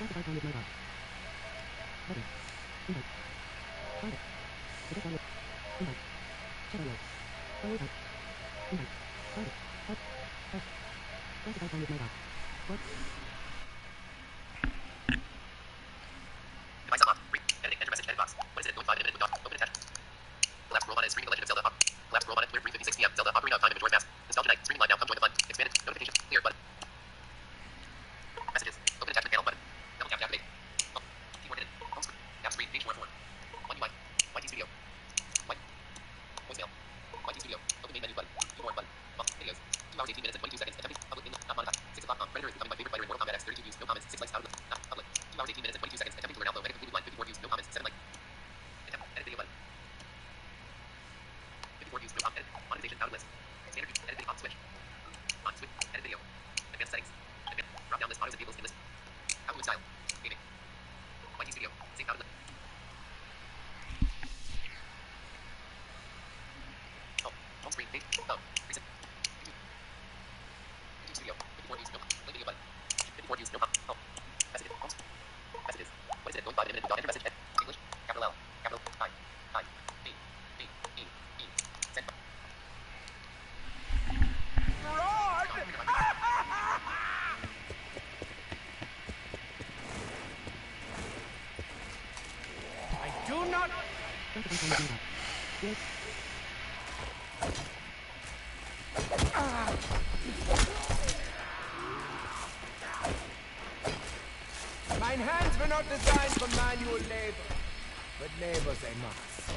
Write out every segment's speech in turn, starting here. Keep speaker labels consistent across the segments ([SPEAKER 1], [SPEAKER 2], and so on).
[SPEAKER 1] Device unlocked. Editing. Enter message. Edit box. What is it? Going 5 in a minute. Open attach. Left scroll on it is streaming the Legend of Zelda. Left scroll on it. Clear 3:56 p.m. Zelda Ocarina of Time and Majora's Mask. Nostalgia Night. Streaming live now. Come join the fun. Expanded. Notification. Clear button. Messages. Open attachment panel button. Double tap to activate. Oh. Keyboard hidden. Home screen. App screen. Page 4 of 4. One UI. YT Studio. White. Voicemail. YT Studio. Open main menu button. Keyboard button. Videos. 2 hours 18 minutes and 22 seconds. Attempting. Public. Not monetized. 6 o'clock on. Predator is becoming my favorite fighter in Mortal Kombat X. 32 views. No comments. 6 likes out of the. Not public. 2 hours 18 minutes and 22 seconds. Attempting to learn Alpha. Edit completed line. 54 views. No comments. 7 likes. Edit video button. 54 views. No edit. Monetization. Out of list. Standard view. Edit video. On switch. On switch. Edit video. Advanced settings. Advanced. Drop down list. Autos and vehicles in list. How to style. Gaming. YT Studio. Save out of list. Home screen. Page. Recent. YouTube Studio. 54 views. No. Play video button. 54 views. No. Messages. Home. Messages. What is it? Going 5 in a minute. Enter message. English. Capital L. Capital I. B. B. E. E. Send.
[SPEAKER 2] Run! I do not. Mine hands were not designed for manual labor, but labor they must.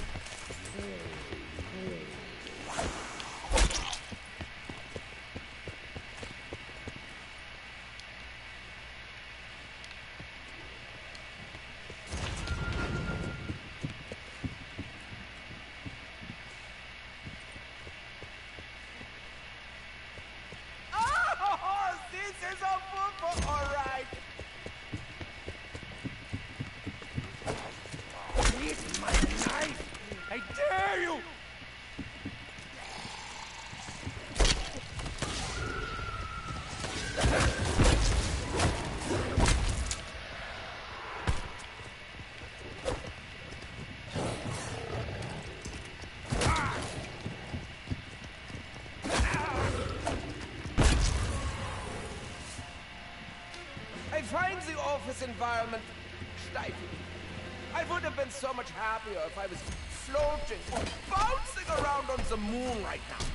[SPEAKER 2] Oh, this is a football, all right. With my knife, I dare you! I find the office environment stifling. I would have been so much happier if I was floating or bouncing around on the moon right now.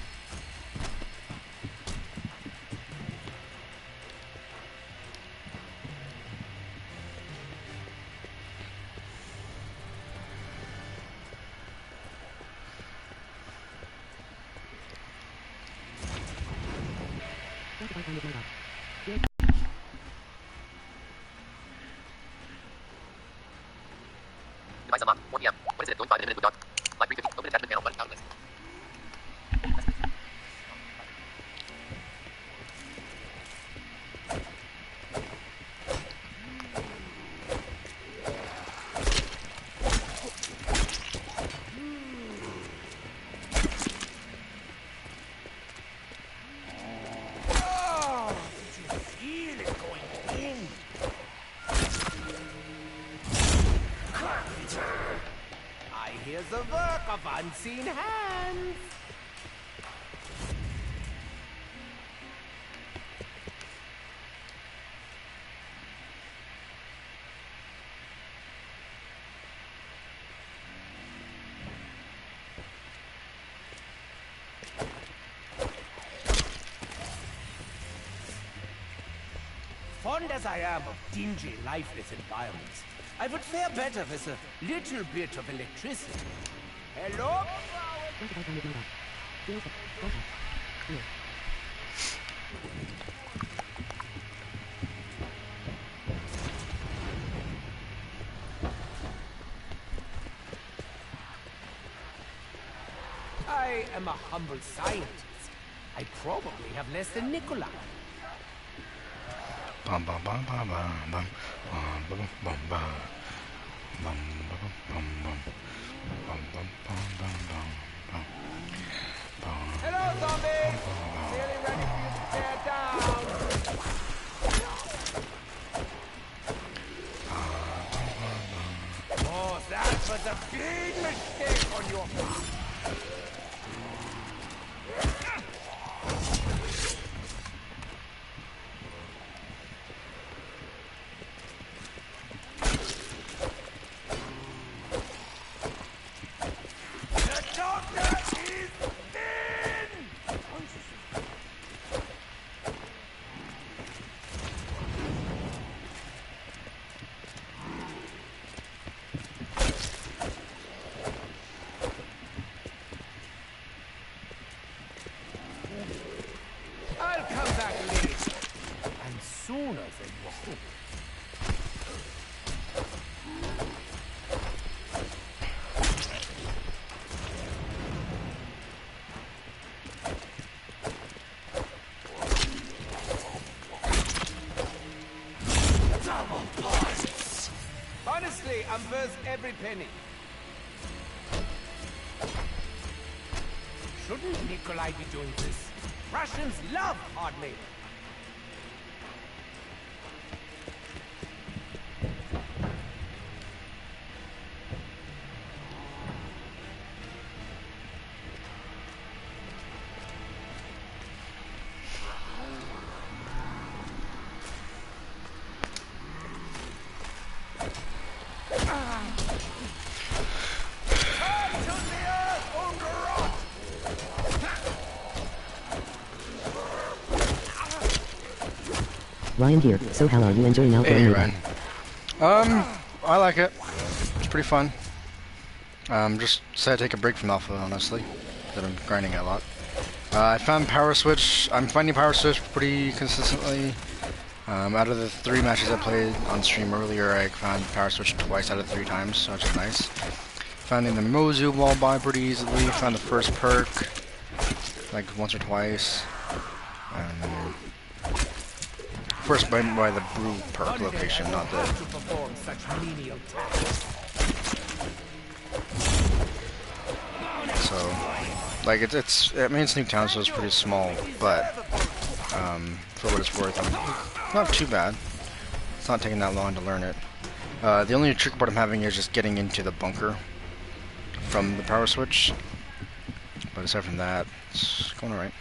[SPEAKER 1] Device unlocked. 4 p.m. What is it? Going 5 in a minute with dog. Live 350. Open attachment panel button. Out of list.
[SPEAKER 2] Oh, did you feel it going in? I hear the work of unseen hands. Fond as I am of dingy, lifeless environments, I would fare better with a little bit of electricity. Hello? I am a humble scientist. I probably have less than Nikolai.
[SPEAKER 3] Bum bum bum bum bum bum bum bum bum bum bum bum bum bum bum bum bum.
[SPEAKER 2] Hello, zombie! Feeling ready for you to tear down? Honestly, I'm worth every penny. Shouldn't Nikolai be doing this? Russians love hard labor.
[SPEAKER 4] Ryan here. So how are you enjoying Alpha
[SPEAKER 3] Hey,
[SPEAKER 4] Omega?
[SPEAKER 3] Ryan. I like it. It's pretty fun. Just decided to take a break from Alpha, honestly, because I'm grinding it a lot. I found Power Switch. I'm finding Power Switch pretty consistently. Out of the 3 matches I played on stream earlier, I found Power Switch twice out of 3 times, so which is nice. Finding the Mozu wall by pretty easily. Found the first perk like once or twice. First by the brew perk location, not the. So, like it's I mean it's Nuketown, so it's pretty small, but for what it's worth, not too bad. It's not taking that long to learn it. The only trick part I'm having is just getting into the bunker from the power switch. But aside from that, it's going alright.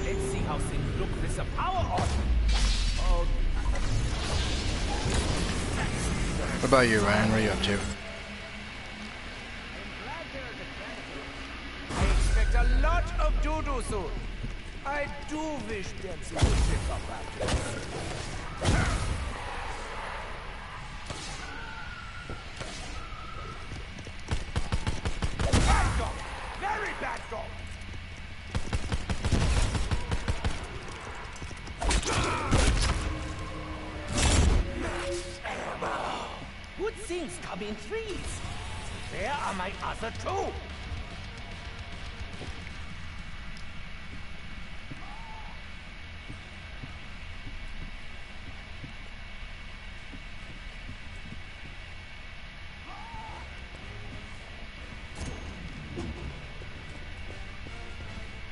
[SPEAKER 2] Let's see how things look with the power on. Oh.
[SPEAKER 3] What about you, Ryan? What are you up to?
[SPEAKER 2] I expect a lot of doo-doo soon. I do wish Dempsey would pick up after this. Bad dog! Very bad dog! Good things come in threes. Where are my other 2?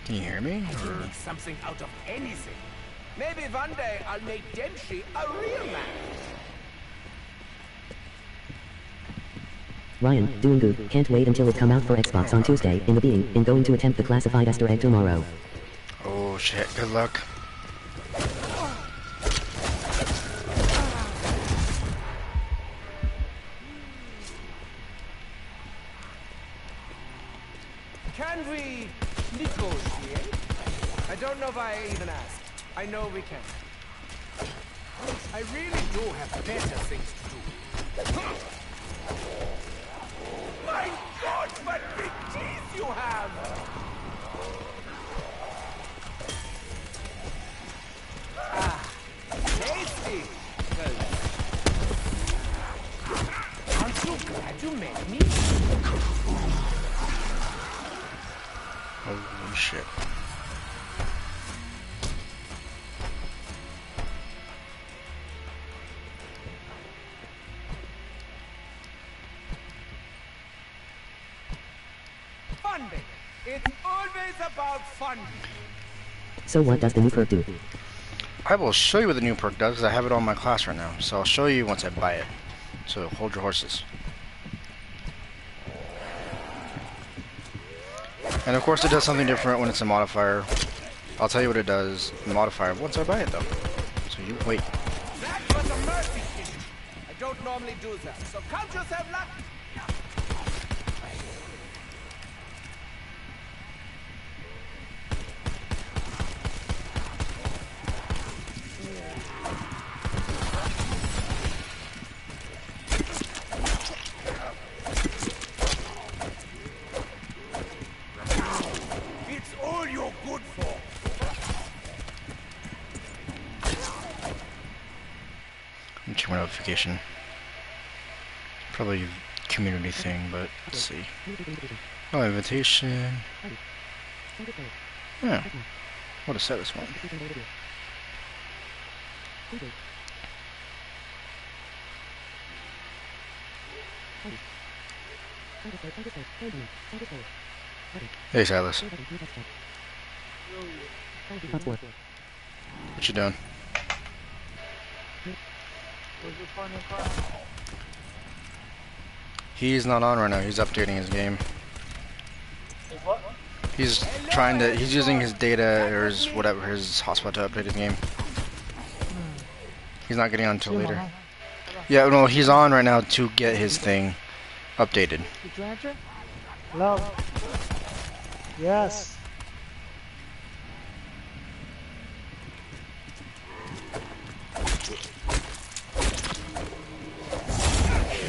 [SPEAKER 3] Can you hear me?
[SPEAKER 2] Or make something out of anything. Maybe one day I'll make Dempsey a real man.
[SPEAKER 4] Ryan, doing good. Can't wait until it come out for Xbox on Tuesday in the being, in going to attempt the classified Easter egg tomorrow.
[SPEAKER 3] Oh shit, good luck.
[SPEAKER 2] Can we negotiate? I don't know if I even asked. I know we can. I really do have better things to do. My God, what big teeth you have! Ah, tasty! Aren't you glad you met me?
[SPEAKER 3] Holy shit.
[SPEAKER 2] Fun, baby. It's always about fun.
[SPEAKER 4] So what does the new perk do?
[SPEAKER 3] I will show you what the new perk does, because I have it on my class right now. So I'll show you once I buy it. So hold your horses. And of course it does something different when it's a modifier. I'll tell you what it does, the modifier, once I buy it though. So you wait.
[SPEAKER 2] That was a mercy kick. I don't normally do that, so count yourself lucky.
[SPEAKER 3] notification. Probably a community thing, but let's see. Oh, invitation. Yeah. What a set this one. Hey, Silas. What you doing? He's not on right now. He's updating his game. He's trying to. He's using his data or his whatever his hotspot to update his game. He's not getting on until later. Yeah, no, he's on right now to get his thing updated.
[SPEAKER 5] Hello. Yes.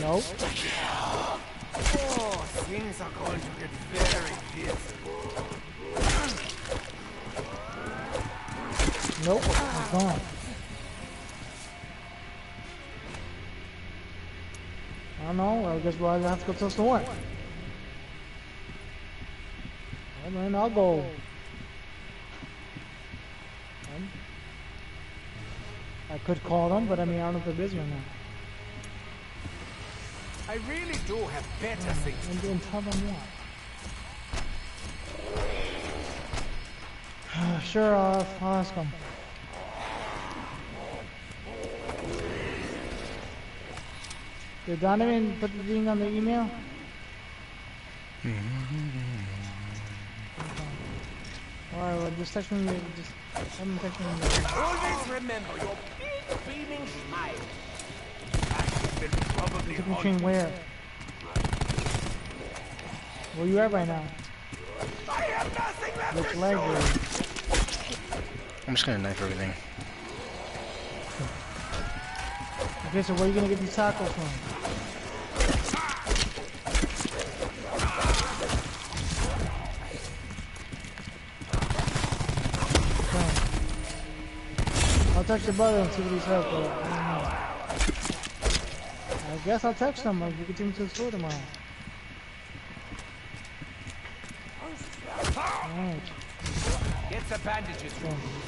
[SPEAKER 5] Nope.
[SPEAKER 2] Oh, things are going to get very busy.
[SPEAKER 5] Nope. I'm gone. I don't know. I guess we'll have to go till the one. Well, then I'll go. I could call them, but I mean, I don't know if they're busy or not.
[SPEAKER 2] I really do have better things.
[SPEAKER 5] And then tell them what. Sure, I'll ask them. Did Donovan put the thing on the email? Alright, well, just text me. Just have him text me.
[SPEAKER 2] Always remember your big beaming smile. That will probably
[SPEAKER 5] Took me train where? Where you at right now?
[SPEAKER 2] I have nothing left
[SPEAKER 5] Which
[SPEAKER 2] to
[SPEAKER 5] library?
[SPEAKER 3] I'm just gonna knife everything.
[SPEAKER 5] Okay, so where are you gonna get these tacos from? Okay. I'll text your brother and see what he says, but I don't know. I guess I'll text him. Like, you can take me to the store tomorrow. Alright.
[SPEAKER 2] Get the bandages.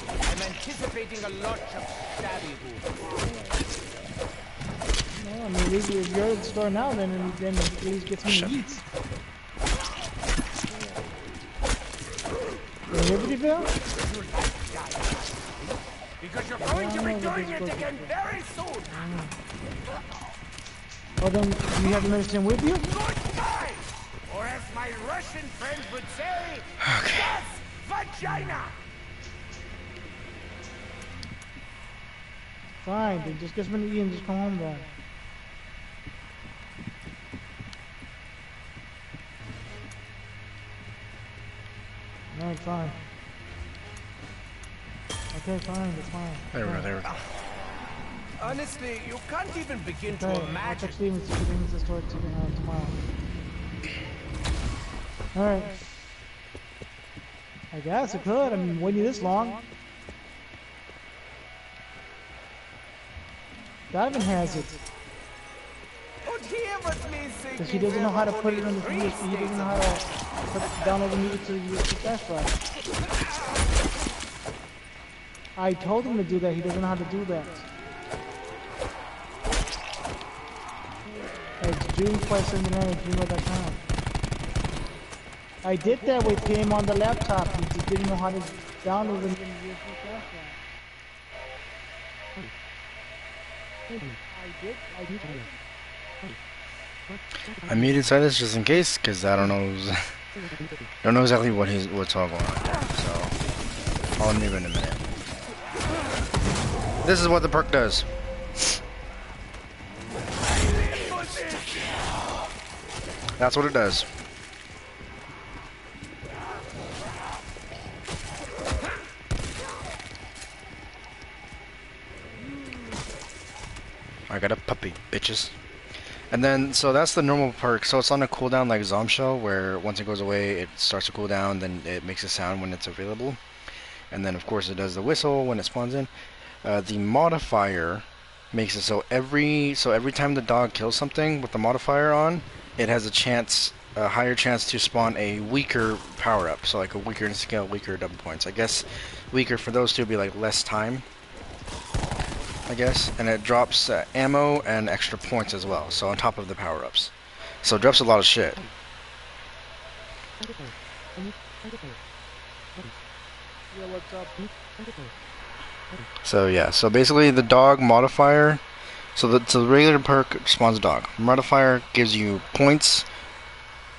[SPEAKER 2] I'm anticipating a lot of stabby wounds.
[SPEAKER 5] No, I mean, if you're at the store now, then at least get something to eat. In Libertyville?
[SPEAKER 2] Because you're going to be doing it again very soon.
[SPEAKER 5] Well, then, do you have the medicine with you?
[SPEAKER 2] Goodbye! Or as my Russian friends would say, yes, vagina!
[SPEAKER 5] Fine, then just get something to eat and just come home then. Alright, fine. Okay, fine, that's fine.
[SPEAKER 3] There we go. There we go.
[SPEAKER 2] Honestly, you can't even begin
[SPEAKER 5] Okay,
[SPEAKER 2] to
[SPEAKER 5] I'll
[SPEAKER 2] imagine.
[SPEAKER 5] text Steven to bring this store tomorrow. Alright. I guess it could. I mean, waiting this long. Diamond has it.
[SPEAKER 2] But here was me thinking
[SPEAKER 5] Because he doesn't know how to
[SPEAKER 2] there
[SPEAKER 5] put
[SPEAKER 2] were
[SPEAKER 5] it on the
[SPEAKER 2] only
[SPEAKER 5] USB. He
[SPEAKER 2] three
[SPEAKER 5] doesn't know how
[SPEAKER 2] states
[SPEAKER 5] to download the music to the USB flash drive. I told him to do that. He doesn't know how to do that. It's June579@gmail.com. I did that with him on the laptop. He just didn't know how to download the USB flash drive. I did.
[SPEAKER 3] I muted Silas just in case, because I don't know. Don't know exactly what's all going on. So I'll unmute in a minute. This is what the perk does. That's what it does. I got a puppy, bitches. And then, so that's the normal perk. So it's on a cooldown like Zombshell, where once it goes away, it starts to cool down, then it makes a sound when it's available. And then, of course, it does the whistle when it spawns in. The modifier makes it so every time the dog kills something with the modifier on, it has a higher chance to spawn a weaker power up. So like a weaker in scale, weaker double points. I guess weaker for those two would be like less time, I guess, and it drops ammo and extra points as well. So on top of the power ups, so it drops a lot of shit.
[SPEAKER 5] Yeah, what's up?
[SPEAKER 3] So yeah, so basically the dog modifier, so the regular perk spawns a dog. Modifier gives you points,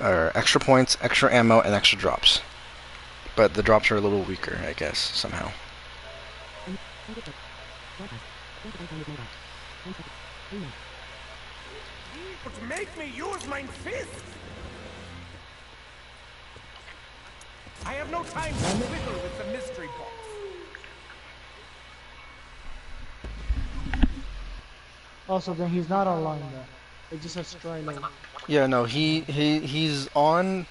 [SPEAKER 3] or extra points, extra ammo, and extra drops. But the drops are a little weaker, I guess, somehow.
[SPEAKER 2] But make me use my fist! I have no time to fiddle with the mystery box.
[SPEAKER 5] Also, then he's not online though. It just says try load.
[SPEAKER 3] Yeah, no, he's on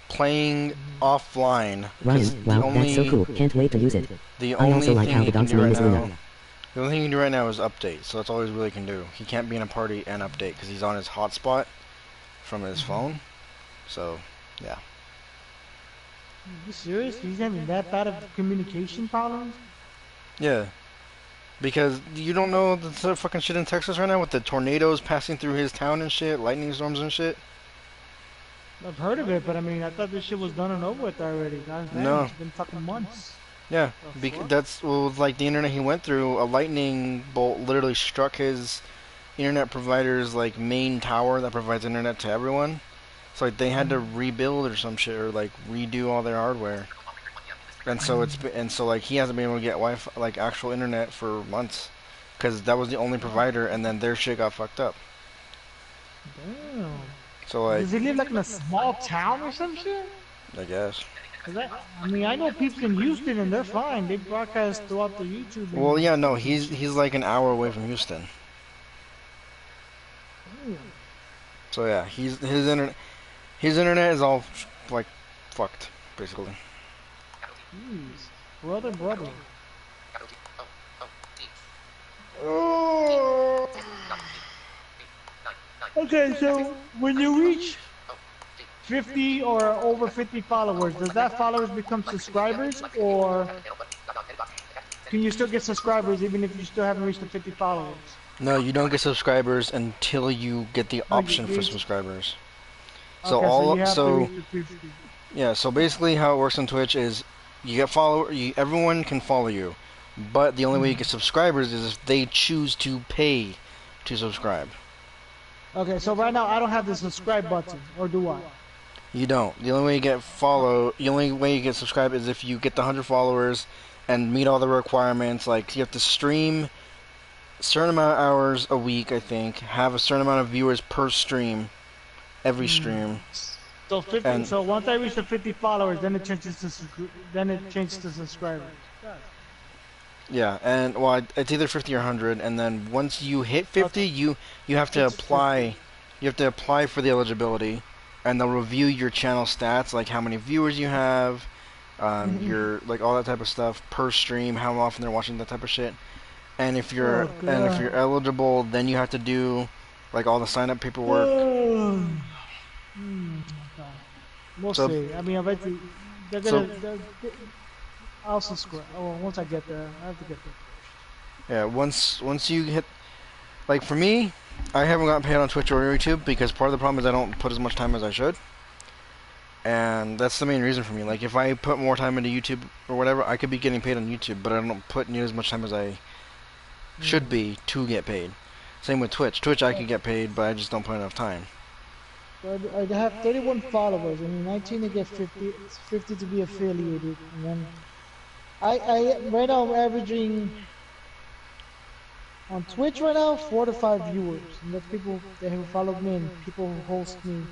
[SPEAKER 3] playing offline.
[SPEAKER 4] Ryan, wow, that's so cool. Can't wait to use it.
[SPEAKER 3] The
[SPEAKER 4] I
[SPEAKER 3] only
[SPEAKER 4] also like
[SPEAKER 3] thing
[SPEAKER 4] how
[SPEAKER 3] he
[SPEAKER 4] the
[SPEAKER 3] can
[SPEAKER 4] dog's
[SPEAKER 3] do
[SPEAKER 4] name
[SPEAKER 3] right
[SPEAKER 4] is Luna.
[SPEAKER 3] now, the only thing he can do right now is update. So that's all he really can do. He can't be in a party and update because he's on his hotspot from his phone. So, yeah.
[SPEAKER 5] Are you serious? He's having that bad of communication problems?
[SPEAKER 3] Yeah. Because you don't know the fucking shit in Texas right now with the tornadoes passing through his town and shit, lightning storms and shit?
[SPEAKER 5] I've heard of it, but I mean, I thought this shit was done and over with already. God damn,
[SPEAKER 3] No.
[SPEAKER 5] it's been fucking months.
[SPEAKER 3] Yeah,
[SPEAKER 5] The fuck?
[SPEAKER 3] that's like the internet he went through. A lightning bolt literally struck his internet provider's like main tower that provides internet to everyone. So like they had to rebuild or some shit or like redo all their hardware. And so like he hasn't been able to get Wi-Fi, like actual internet for months, because that was the only provider, and then their shit got fucked up.
[SPEAKER 5] Damn.
[SPEAKER 3] So like,
[SPEAKER 5] Does he live like in a small town or some shit?
[SPEAKER 3] I guess.
[SPEAKER 5] 'Cause I mean, I know peeps in Houston and they're fine. They broadcast throughout the YouTube.
[SPEAKER 3] Well, yeah, no, he's like an hour away from Houston.
[SPEAKER 5] Damn.
[SPEAKER 3] So yeah, his internet is all like fucked basically.
[SPEAKER 5] Jeez. Brother. Okay, so when you reach 50 or over 50 followers, does that followers become subscribers, or can you still get subscribers even if you still haven't reached the 50 followers?
[SPEAKER 3] No, you don't get subscribers until you get the
[SPEAKER 5] No,
[SPEAKER 3] option for
[SPEAKER 5] you-
[SPEAKER 3] subscribers. So
[SPEAKER 5] Okay,
[SPEAKER 3] all
[SPEAKER 5] you have to
[SPEAKER 3] so
[SPEAKER 5] reach the 50.
[SPEAKER 3] yeah, so basically how it works on Twitch is you get everyone can follow you, but the only way you get subscribers is if they choose to pay to subscribe.
[SPEAKER 5] Okay, so right now I don't have the subscribe button, or do I?
[SPEAKER 3] You don't. The only way you get subscribed is if you get the 100 followers and meet all the requirements. Like you have to stream a certain amount of hours a week, I think. Have a certain amount of viewers per stream, every stream.
[SPEAKER 5] So 50.
[SPEAKER 3] And-
[SPEAKER 5] So once I reach the 50 followers, then it changes to subscribers.
[SPEAKER 3] Yeah, and well, it's either 50 or 100, and then once you hit 50, you have to
[SPEAKER 5] It's
[SPEAKER 3] apply. You have to apply for the eligibility, and they'll review your channel stats, like how many viewers you have, your like all that type of stuff per stream, how often they're watching, that type of shit. And if you're
[SPEAKER 5] God.
[SPEAKER 3] eligible, then you have to do like all the sign up paperwork.
[SPEAKER 5] We'll
[SPEAKER 3] So-
[SPEAKER 5] see. I mean, I bet you they're
[SPEAKER 3] So-
[SPEAKER 5] gonna. I'll subscribe. Oh, once I get there, I have to get there.
[SPEAKER 3] Yeah, once you hit, like for me, I haven't gotten paid on Twitch or YouTube because part of the problem is I don't put as much time as I should. And that's the main reason for me. Like if I put more time into YouTube or whatever, I could be getting paid on YouTube, but I don't put near as much time as I should be to get paid. Same with Twitch. Twitch I could get paid, but I just don't put enough time.
[SPEAKER 5] So I have 31 followers, and 19 to get 50. It's 50 to be affiliated, and then I right now I'm averaging on Twitch right now 4 to 5 viewers, and that's people that have followed me and people who host me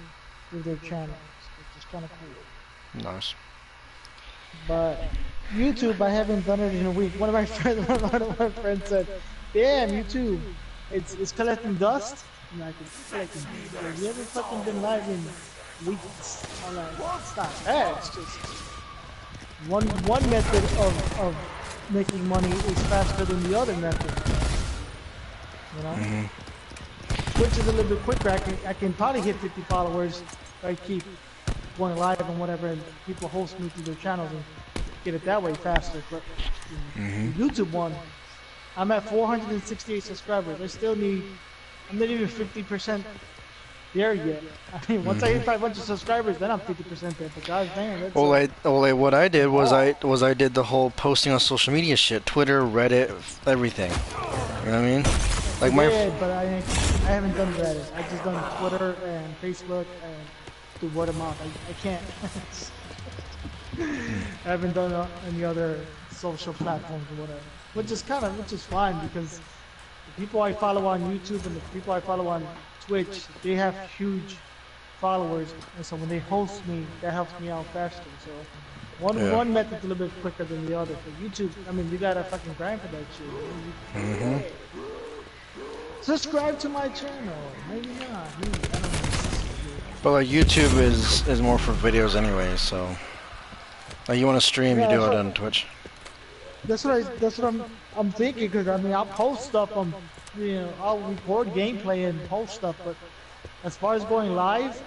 [SPEAKER 5] with their channels, which is kind of cool.
[SPEAKER 3] Nice.
[SPEAKER 5] But YouTube, I haven't done it in a week. One of my friends said, "Damn, YouTube, it's collecting dust." I'm like, it's collecting dust. Have you ever fucking been live in weeks? I'm like, it's not bad. It's just one method of making money is faster than the other method. You know? Twitch is a little bit quicker. I can probably hit 50 followers if I keep going live and whatever, and people host me through their channels and get it that way faster. But the YouTube one, I'm at 468 subscribers. I'm not even 50% there yet. I mean, once I hit 500 subscribers, then I'm 50% there. But god damn, that's
[SPEAKER 3] What I did was I did the whole posting on social media shit, Twitter, Reddit, everything. You know what I mean? Like
[SPEAKER 5] but I haven't done Reddit. I just done Twitter and Facebook and through word of mouth. I can't. I haven't done any other social platforms or whatever. Which is fine because the people I follow on YouTube and the people I follow on Twitch, they have huge followers, and so when they host me, that helps me out faster. So one method's a little bit quicker than the other. For YouTube, I mean, you gotta fucking grind for that shit. Subscribe to my channel. Maybe not. Maybe, I don't know.
[SPEAKER 3] But like YouTube is more for videos anyway, so like you want to stream, you do it on Twitch.
[SPEAKER 5] That's what I'm thinking, because I mean I'll post stuff on, you know, I'll record gameplay and post stuff, but as far as going live,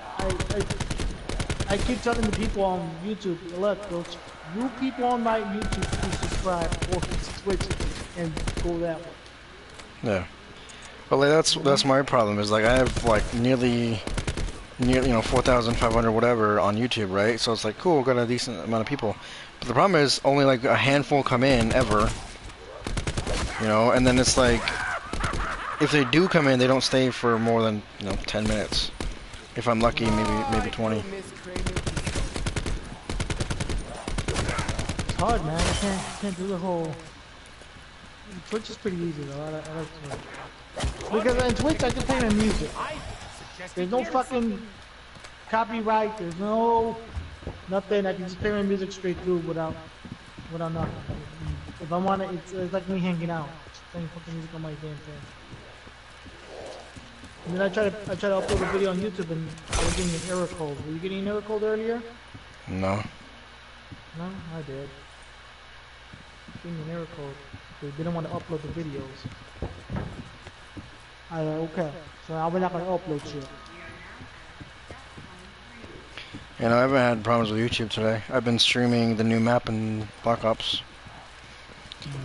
[SPEAKER 5] I keep telling the people on YouTube, look, you people on my YouTube please subscribe or Twitch and go that way.
[SPEAKER 3] Yeah. But like that's my problem is like I have like nearly you know 4,500 whatever on YouTube, right? So it's like cool, got a decent amount of people. But the problem is only like a handful come in ever. You know, and then it's like if they do come in, they don't stay for more than 10 minutes. If I'm lucky, maybe 20.
[SPEAKER 5] It's hard, man. I can't do the whole. Twitch is pretty easy though. I like Twitch. Because on Twitch I can play my music. There's no fucking copyright. There's no nothing. I can just play my music straight through without nothing. If I want it, it's like me hanging out, just playing fucking music on my damn thing. And then I try to upload a video on YouTube and I was getting an error code. Were you getting an error code earlier?
[SPEAKER 3] No.
[SPEAKER 5] No, I did. Getting an error code. They didn't want to upload the videos. Okay. So now we're not gonna upload shit.
[SPEAKER 3] You know, I haven't had problems with YouTube today. I've been streaming the new map in Black Ops.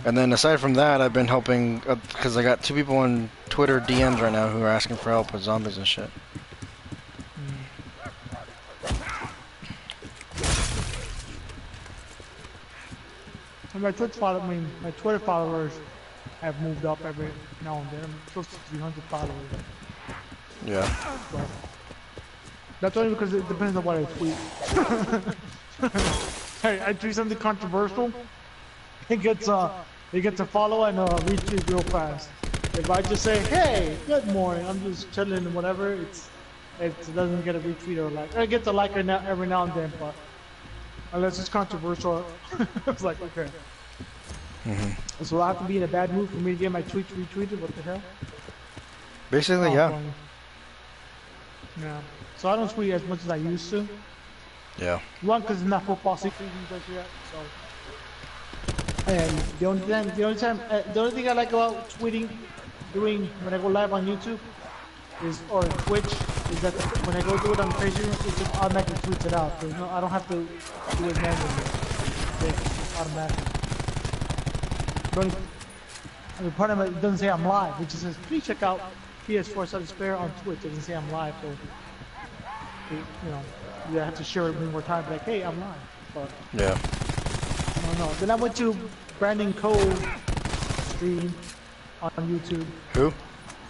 [SPEAKER 3] And then aside from that, I've been helping, because I got 2 people on Twitter DMs right now who are asking for help with zombies and shit.
[SPEAKER 5] And my Twitter followers have moved up every now and then. I'm close to 300 followers.
[SPEAKER 3] Yeah.
[SPEAKER 5] But that's only because it depends on what I tweet. Hey, I tweet something controversial. It gets a follow and a retweet real fast. If I just say, "Hey, good morning," I'm just chilling and whatever, it doesn't get a retweet or a like. It gets a like every now and then, but unless it's controversial, it's like okay. So I have to be in a bad mood for me to get my tweets retweeted. What the hell?
[SPEAKER 3] Basically, yeah.
[SPEAKER 5] Funny. Yeah. So I don't tweet as much as I used to.
[SPEAKER 3] Yeah.
[SPEAKER 5] One, because it's not football season just yet. So. And the only thing I like about doing when I go live on YouTube or Twitch is that when I go do it on Facebook, it just automatically tweets it out. I don't have to do it manually. It's automatic. The part of it doesn't say I'm live. It just says please check out PS4 Side Spare on Twitch. It doesn't say I'm live, so you have to share it one more time. Like, hey, I'm live. But
[SPEAKER 3] yeah.
[SPEAKER 5] I don't know. Then I went to Brandon Cole's stream on YouTube.
[SPEAKER 3] Who?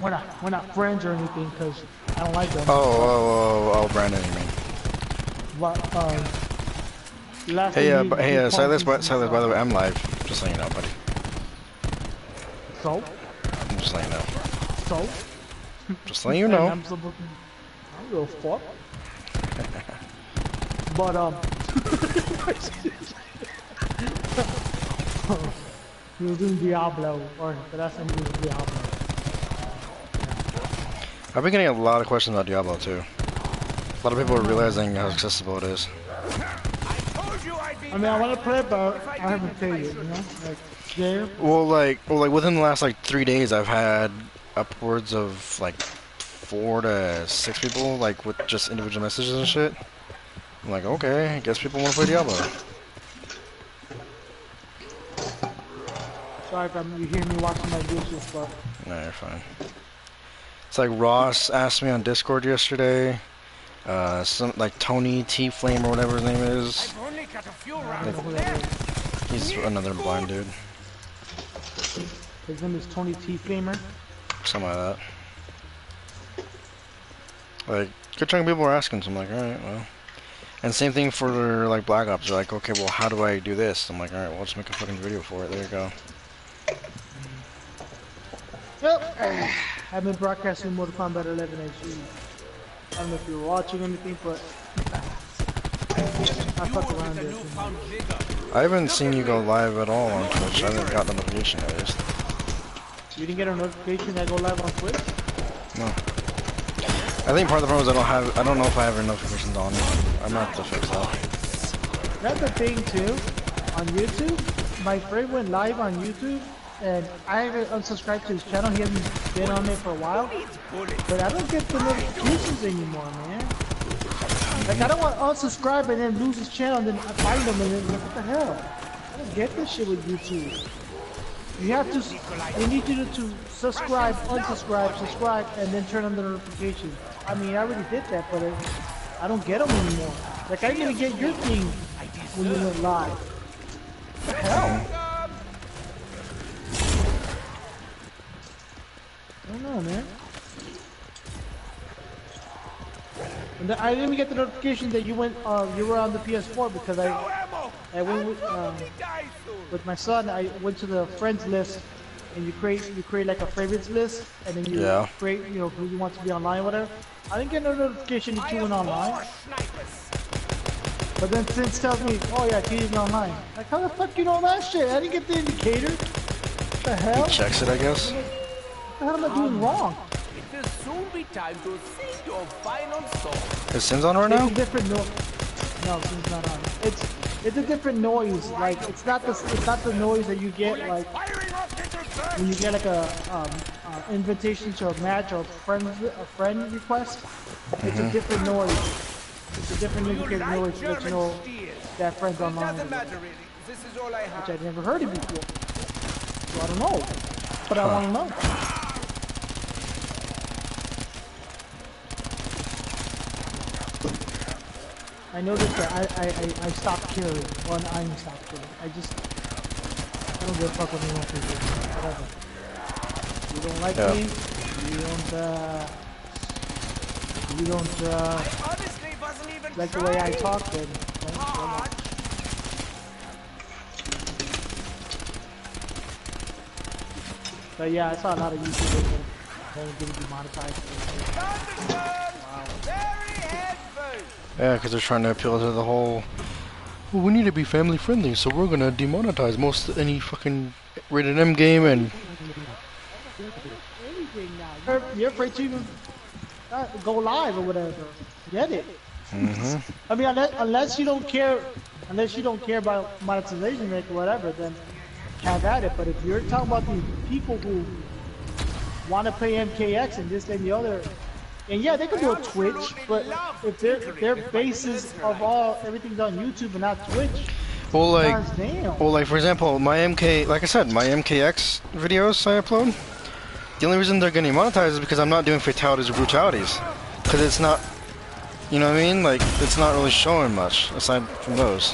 [SPEAKER 5] We're not friends or anything because I don't like them.
[SPEAKER 3] Oh, Brandon, you mean?
[SPEAKER 5] But
[SPEAKER 3] Hey, Silas, by the way, I'm live. Just letting you know, buddy.
[SPEAKER 5] So?
[SPEAKER 3] I'm just letting you know.
[SPEAKER 5] So?
[SPEAKER 3] Just letting you know.
[SPEAKER 5] I don't give a fuck. But he was doing Diablo, or the last time he was Diablo.
[SPEAKER 3] I've been getting a lot of questions about Diablo too. A lot of people are realizing how accessible it is.
[SPEAKER 5] I mean, I want to play it, but I haven't played it, you know? Like, yeah.
[SPEAKER 3] Well, like within the last like 3 days, I've had upwards of like 4 to 6 people, like with just individual messages and shit. I'm like, okay, I guess people want to play Diablo.
[SPEAKER 5] Sorry if you hear me washing my dishes, but
[SPEAKER 3] Nah, you're fine. It's like Ross asked me on Discord yesterday. Some like Tony T Flame or whatever his name is.
[SPEAKER 2] I've only got a few
[SPEAKER 5] I
[SPEAKER 2] rounds
[SPEAKER 5] don't know who that
[SPEAKER 2] left.
[SPEAKER 5] is.
[SPEAKER 3] He's another blind dude.
[SPEAKER 5] His name is Tony T. Flamer.
[SPEAKER 3] Something like that. Like, good chunk of people were asking, so I'm like, alright, well. And same thing for like Black Ops. They're like, okay, well, how do I do this? I'm like, alright, well, let's make a fucking video for it. There you go.
[SPEAKER 5] Yep. I've been broadcasting Mortal Kombat 11 HD. I don't know if you were watching anything, but I fuck around there.
[SPEAKER 3] I haven't seen you go live at all on Twitch. I haven't got the notification at least.
[SPEAKER 5] You didn't get a notification that I go live on Twitch?
[SPEAKER 3] No. I think part of the problem is I don't know if I have your notifications on. I'm gonna have to fix that.
[SPEAKER 5] That's the thing too. On YouTube, my friend went live on YouTube, and I haven't unsubscribed to his channel. He hasn't been on there for a while, but I don't get the notifications anymore, man. Like, I don't want to unsubscribe and then lose his channel, and then I find him, and then what the hell? I don't get this shit with YouTube. You have to, they need you to subscribe, unsubscribe, subscribe, and then turn on the notifications. I mean, I already did that, but I don't get them anymore. Like, I didn't even get your thing when you went live. What the hell? I don't know, man. And I didn't even get the notification that you went, you were on the PS4 because I went with my son. I went to the friends list, and you create like a favorites list, and then you create, you know, who you want to be online, or whatever. I didn't get no notification that you went online. But then Since tells me, oh yeah, T's online. Like, how the fuck you know that shit? I didn't get the indicator. What the hell?
[SPEAKER 3] He checks it, I guess.
[SPEAKER 5] What the hell am I doing wrong?
[SPEAKER 2] It will soon be time to sing your final song.
[SPEAKER 3] Is Sin's on right now?
[SPEAKER 5] It's a different noise. No, Sin's not on. It's a different noise. Like, it's not the noise that you get like when you get like a invitation to a match or a friend request. It's a different noise. It's a different indicator noise to let you know that friend's online.
[SPEAKER 2] Doesn't matter really. This is all I have.
[SPEAKER 5] Which I'd never heard of before. So I don't know. But I want to know. I noticed that I stopped caring. Well, I didn't stop caring. I don't give a fuck what anyone thinks. Whatever. You don't like me, you don't like the way I talk, then but yeah, I saw a lot of YouTubers that are getting demonetized.
[SPEAKER 3] Yeah, because they're trying to appeal to the whole, well, we need to be family friendly, so we're gonna demonetize any fucking rated M game and...
[SPEAKER 5] You're afraid to even go live or whatever. Get it? I mean, unless you don't care about monetization rate or whatever, then have at it. But if you're talking about these people who want to play MKX and this and the other, and yeah, they can do a Twitch, but if their basis of everything's on YouTube and not Twitch,
[SPEAKER 3] well, like for example, my MK, like I said, my MKX videos I upload. The only reason they're getting monetized is because I'm not doing fatalities or brutalities, because it's not, you know what I mean? Like, it's not really showing much aside from those.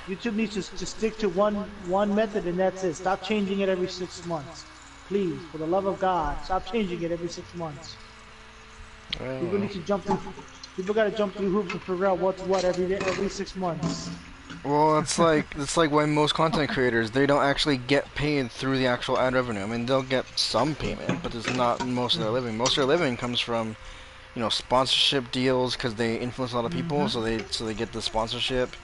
[SPEAKER 5] YouTube needs to stick to one method, and that's it. Stop changing it every 6 months, please. For the love of God, stop changing it every 6 months. People need to jump through. People gotta jump through hoops to figure out what's what every 6 months.
[SPEAKER 3] Well, it's like why most content creators, they don't actually get paid through the actual ad revenue. I mean, they'll get some payment, but it's not most of their living. Most of their living comes from, you know, sponsorship deals because they influence a lot of people, so they get the sponsorship.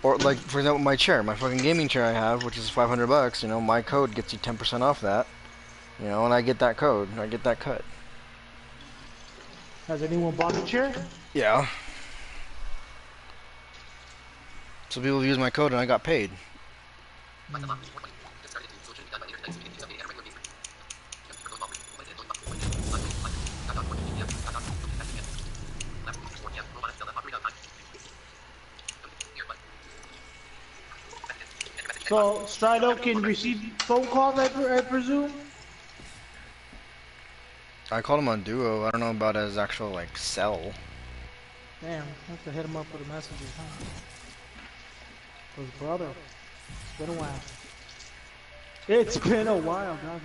[SPEAKER 3] Or like, for example, my chair, my fucking gaming chair I have, which is $500. You know, my code gets you 10% off that. You know, and I get that code, I get that cut.
[SPEAKER 5] Has anyone bought a chair?
[SPEAKER 3] Yeah. So people use my code and I got paid.
[SPEAKER 5] So Strido can receive phone calls, I presume?
[SPEAKER 3] I called him on Duo. I don't know about his actual like cell.
[SPEAKER 5] Damn, I have to hit him up with a message, huh? His brother. It's been a while. It's been a while, God.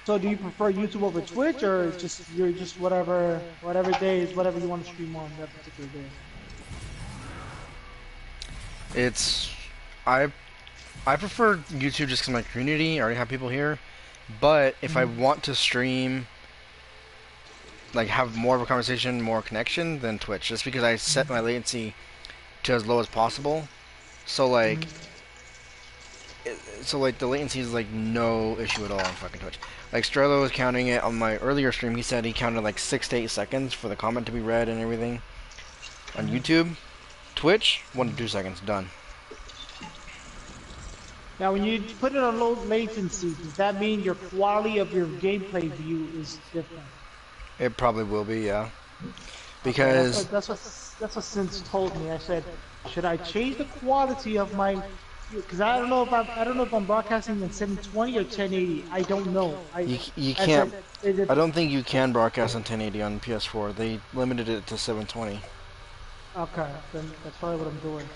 [SPEAKER 5] So do you prefer YouTube over Twitch, or just you're just whatever days, whatever you want to stream on that particular day?
[SPEAKER 3] It's I prefer YouTube just because my community I already have people here. But if I want to stream, like have more of a conversation, more connection, then Twitch. Just because I set my latency to as low as possible, so like, the latency is like no issue at all on fucking Twitch. Like Strello was counting it on my earlier stream. He said he counted like 6 to 8 seconds for the comment to be read and everything. On YouTube, Twitch, 1 to 2 seconds, done.
[SPEAKER 5] Now, when you put it on low latency, does that mean your quality of your gameplay view is different?
[SPEAKER 3] It probably will be, yeah. Because
[SPEAKER 5] okay, that's what Sins told me. I said, should I change the quality of my? Because I don't know if I'm broadcasting in 720 or 1080. I don't know.
[SPEAKER 3] You can't. I don't think you can broadcast on 1080 on PS4. They limited it to 720.
[SPEAKER 5] Okay, then that's probably what I'm doing.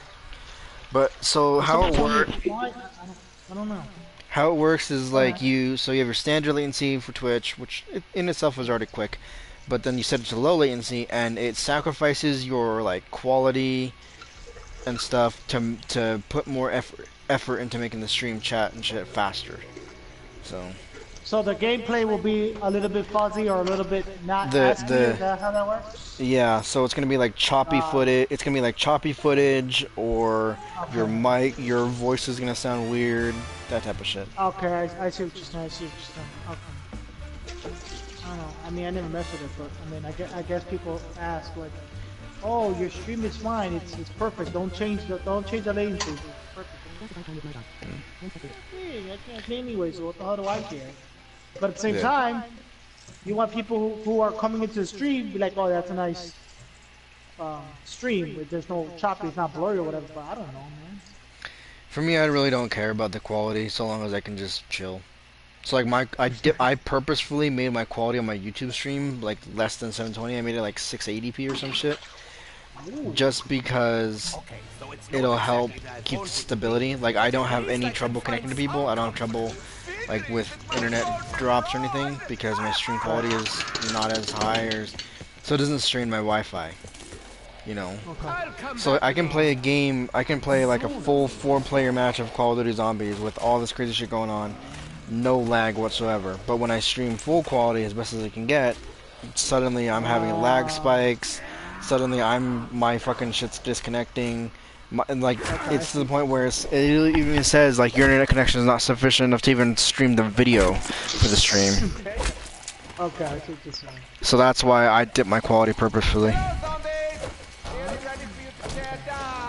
[SPEAKER 3] But so how it works?
[SPEAKER 5] I don't know.
[SPEAKER 3] How it works is like you have your standard latency for Twitch, which in itself is already quick, but then you set it to low latency, and it sacrifices your like quality and stuff to put more effort into making the stream chat and shit faster. So
[SPEAKER 5] the gameplay will be a little bit fuzzy or a little bit not as clear. Is that how that works?
[SPEAKER 3] Yeah, so it's gonna be like choppy footage. It's gonna be like choppy footage, or your voice is gonna sound weird, that type of shit.
[SPEAKER 5] Okay, I see what you're saying. Okay. I don't know. I mean, I never messed with it, but I mean, I guess people ask like, "Oh, your stream is fine. It's perfect. Don't change the latency. It's perfect." Hey, I can't anyway, so what the hell do I care? But at the same time, you want people who are coming into the stream be like, "Oh, that's a nice stream. But there's no choppy, it's not blurry or whatever." But I don't know, man.
[SPEAKER 3] For me, I really don't care about the quality so long as I can just chill. So like I purposefully made my quality on my YouTube stream like less than 720. I made it like 680p or some shit. Just because it'll help keep stability. Like I don't have any trouble connecting to people. I don't have trouble like with internet drops or anything because my stream quality is not as high, so it doesn't strain my Wi-Fi. You know. So I can play a game. I can play like a full 4-player match of Call of Duty Zombies with all this crazy shit going on, no lag whatsoever. But when I stream full quality as best as I can get, suddenly I'm having lag spikes. Suddenly my fucking shit's disconnecting. And like it's to the point where it even says like your internet connection is not sufficient enough to even stream the video for the stream.
[SPEAKER 5] Okay, I see what you're saying.
[SPEAKER 3] So that's why I dip my quality purposefully.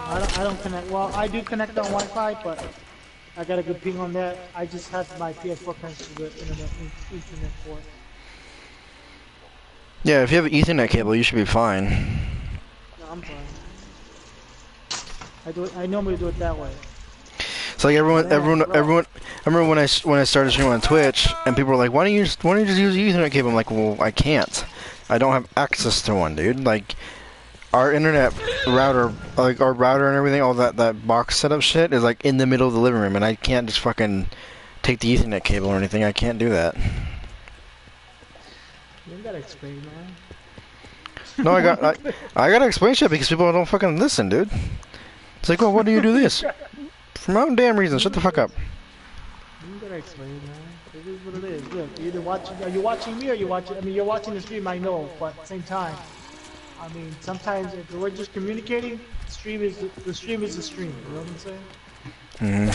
[SPEAKER 5] I don't connect. Well, I do connect on Wi-Fi, but I got a good ping on that. I just have my PS4 connected to the internet port.
[SPEAKER 3] Yeah, if you have an Ethernet cable, you should be fine.
[SPEAKER 5] No, I'm fine. I normally do it that way.
[SPEAKER 3] So like everyone. I remember when I started streaming on Twitch, and people were like, "Why don't you just use the Ethernet cable?" I'm like, "Well, I can't. I don't have access to one, dude. Like, our internet router, like our router and everything, all that box setup shit is like in the middle of the living room, and I can't just fucking take the Ethernet cable or anything. I can't do that."
[SPEAKER 5] You gotta explain, man.
[SPEAKER 3] No, I gotta explain shit because people don't fucking listen, dude. It's like, well, why do you do this? For my own damn reason. Shut the fuck up.
[SPEAKER 5] You gotta explain, man. It is what it is. Look, are you watching me or you're watching the stream, I know, but at the same time, I mean, sometimes if we're just communicating, the stream is the stream. You know what I'm saying?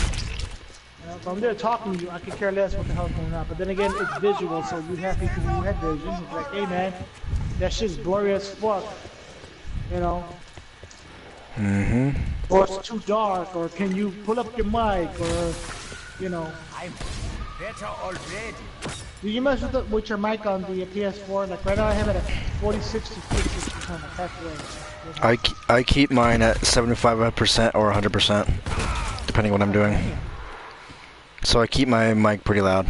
[SPEAKER 5] If I'm there talking to you, I could care less what the hell's going on. But then again, it's visual, so you have people who have vision. It's like, hey man, that shit's blurry as fuck. You know? Or it's too dark, or can you pull up your mic, or, you know.
[SPEAKER 2] I'm better already.
[SPEAKER 5] Do you mess with your mic on the PS4? Like right now I have it at 46 to 50%, like halfway.
[SPEAKER 3] I keep mine at 75% or 100%, depending what I'm doing. So I keep my mic pretty loud.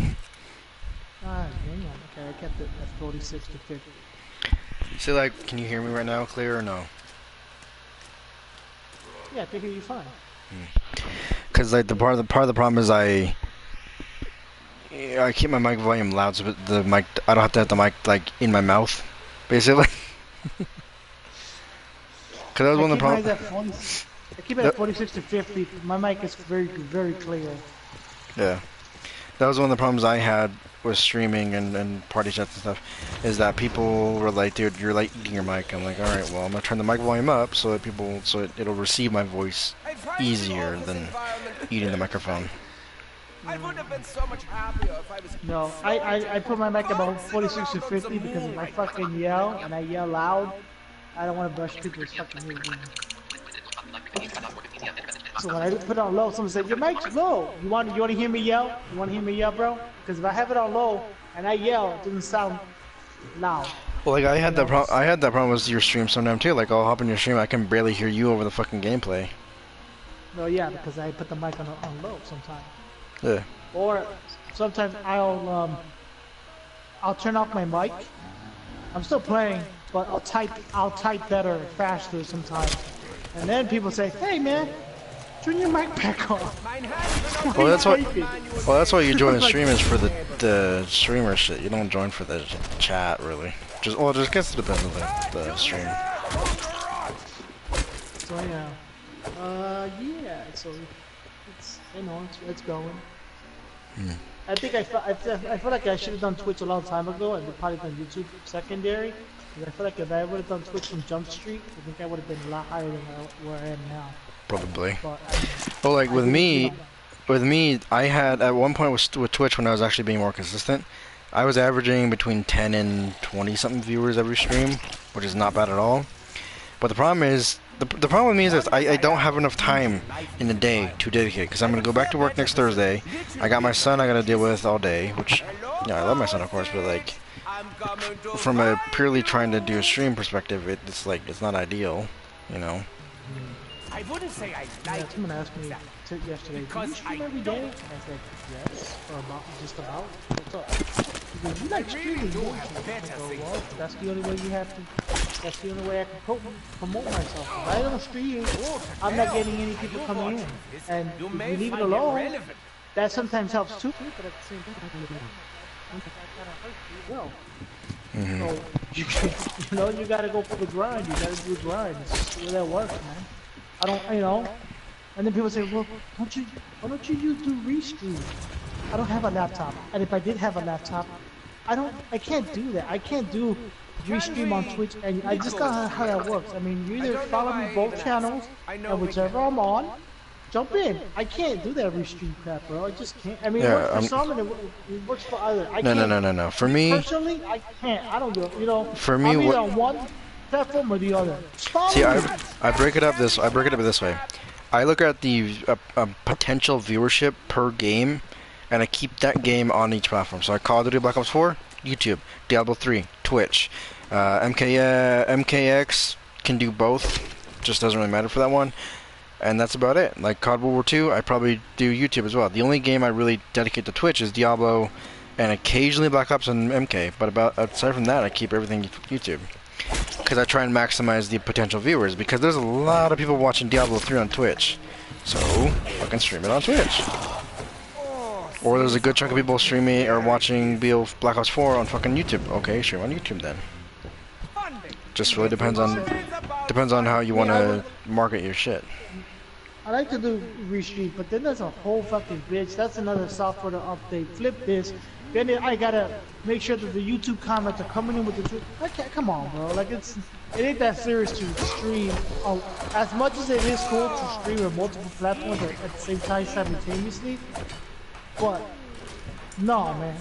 [SPEAKER 5] Ah, damn. Okay, I kept it at 46 to 50.
[SPEAKER 3] So like, can you hear me right now, clear or no?
[SPEAKER 5] Yeah, I can hear you fine.
[SPEAKER 3] Cause like the part of the problem is I keep my mic volume loud, so the mic I don't have to have the mic like in my mouth, basically. Cause that was one of the problems.
[SPEAKER 5] I keep it at 46 to 50. My mic is very, very clear.
[SPEAKER 3] Yeah, that was one of the problems I had with streaming and party chats and stuff, is that people were like, dude, you're like eating your mic. I'm like, all right, well, I'm gonna turn the mic volume up so that it'll receive my voice easier than eating the microphone.
[SPEAKER 2] I would have been so much happier if I was.
[SPEAKER 5] No, I put my mic about 46 to 50 because if I fucking yell and I yell loud, I don't want to brush people's fucking ears. So when I put it on low, someone said, your mic's low. You want to hear me yell? You want to hear me yell, bro? Because if I have it on low and I yell, it doesn't sound loud.
[SPEAKER 3] Well, like I had that problem with your stream sometimes too. Like I'll hop in your stream, I can barely hear you over the fucking gameplay.
[SPEAKER 5] No, yeah, because I put the mic on low sometimes.
[SPEAKER 3] Yeah.
[SPEAKER 5] Or sometimes I'll turn off my mic. I'm still playing, but I'll type better, faster sometimes. And then people say, "Hey man, turn your mic back on."
[SPEAKER 3] Well, that's why you join the stream is for the streamer shit. You don't join for the chat really. Just guess it depends on the stream.
[SPEAKER 5] So yeah, yeah. So it's it's going. I think I feel like I should have done Twitch a long time ago and probably done YouTube secondary. I feel like if I would have done Twitch from Jump Street, I think I would have been a lot higher than where I am now.
[SPEAKER 3] Probably.
[SPEAKER 5] But,
[SPEAKER 3] well, like with me, I had at one point with Twitch when I was actually being more consistent, I was averaging between 10 and 20 something viewers every stream, which is not bad at all. But the problem is, the problem with me is this, I don't have enough time in the day to dedicate, because I'm going to go back to work next Thursday. I got my son I got to deal with all day, which, yeah, I love my son of course, but like, from a purely trying to do a stream perspective, it's like, it's not ideal, you know.
[SPEAKER 2] I wouldn't say I
[SPEAKER 5] yeah,
[SPEAKER 2] like
[SPEAKER 5] someone asked me yesterday, do you stream every day? And I said, yes, or just about. What's up? He goes, you like streaming, don't you? I go, well, that's the only way you have to, that's the only way I can promote myself. If I don't stream, I'm not getting any people coming in. And if you leave it alone, that sometimes helps too. But at the same time, well, so you gotta go for the grind. You gotta do the grind. It's just the way that works, man. I don't, and then people say, well, why don't you do restream? I don't have a laptop, and if I did have a laptop, I can't do that. I can't do restream on Twitch, and I just got how that works. I mean, you either follow me both channels, and whichever I'm on, jump in. I can't do that restream crap, bro. I just can't. I mean, it works for some, and it works for others.
[SPEAKER 3] No. For me,
[SPEAKER 5] personally, I can't. I don't do it. You know,
[SPEAKER 3] for me,
[SPEAKER 5] I'm either on one platform or the other.
[SPEAKER 3] See, I break it up this way. I look at the potential viewership per game, and I keep that game on each platform. So I Call of Duty Black Ops 4, YouTube, Diablo 3, Twitch, MKX can do both. Just doesn't really matter for that one. And that's about it. Like COD World War 2, I probably do YouTube as well. The only game I really dedicate to Twitch is Diablo, and occasionally Black Ops and MK. But aside from that, I keep everything YouTube. Because I try and maximize the potential viewers, because there's a lot of people watching Diablo 3 on Twitch. So, I can stream it on Twitch. Or there's a good chunk of people streaming or watching Black Ops 4 on fucking YouTube. Okay, stream on YouTube then. Just really depends on how you want to market your shit.
[SPEAKER 5] I like to do restream, but then there's a whole fucking bitch. That's another software to update. Flip this. Then I gotta make sure that the YouTube comments are coming in with the truth. Come on, bro. Like it ain't that serious to stream. As much as it is cool to stream on multiple platforms at the same time simultaneously, But no, man.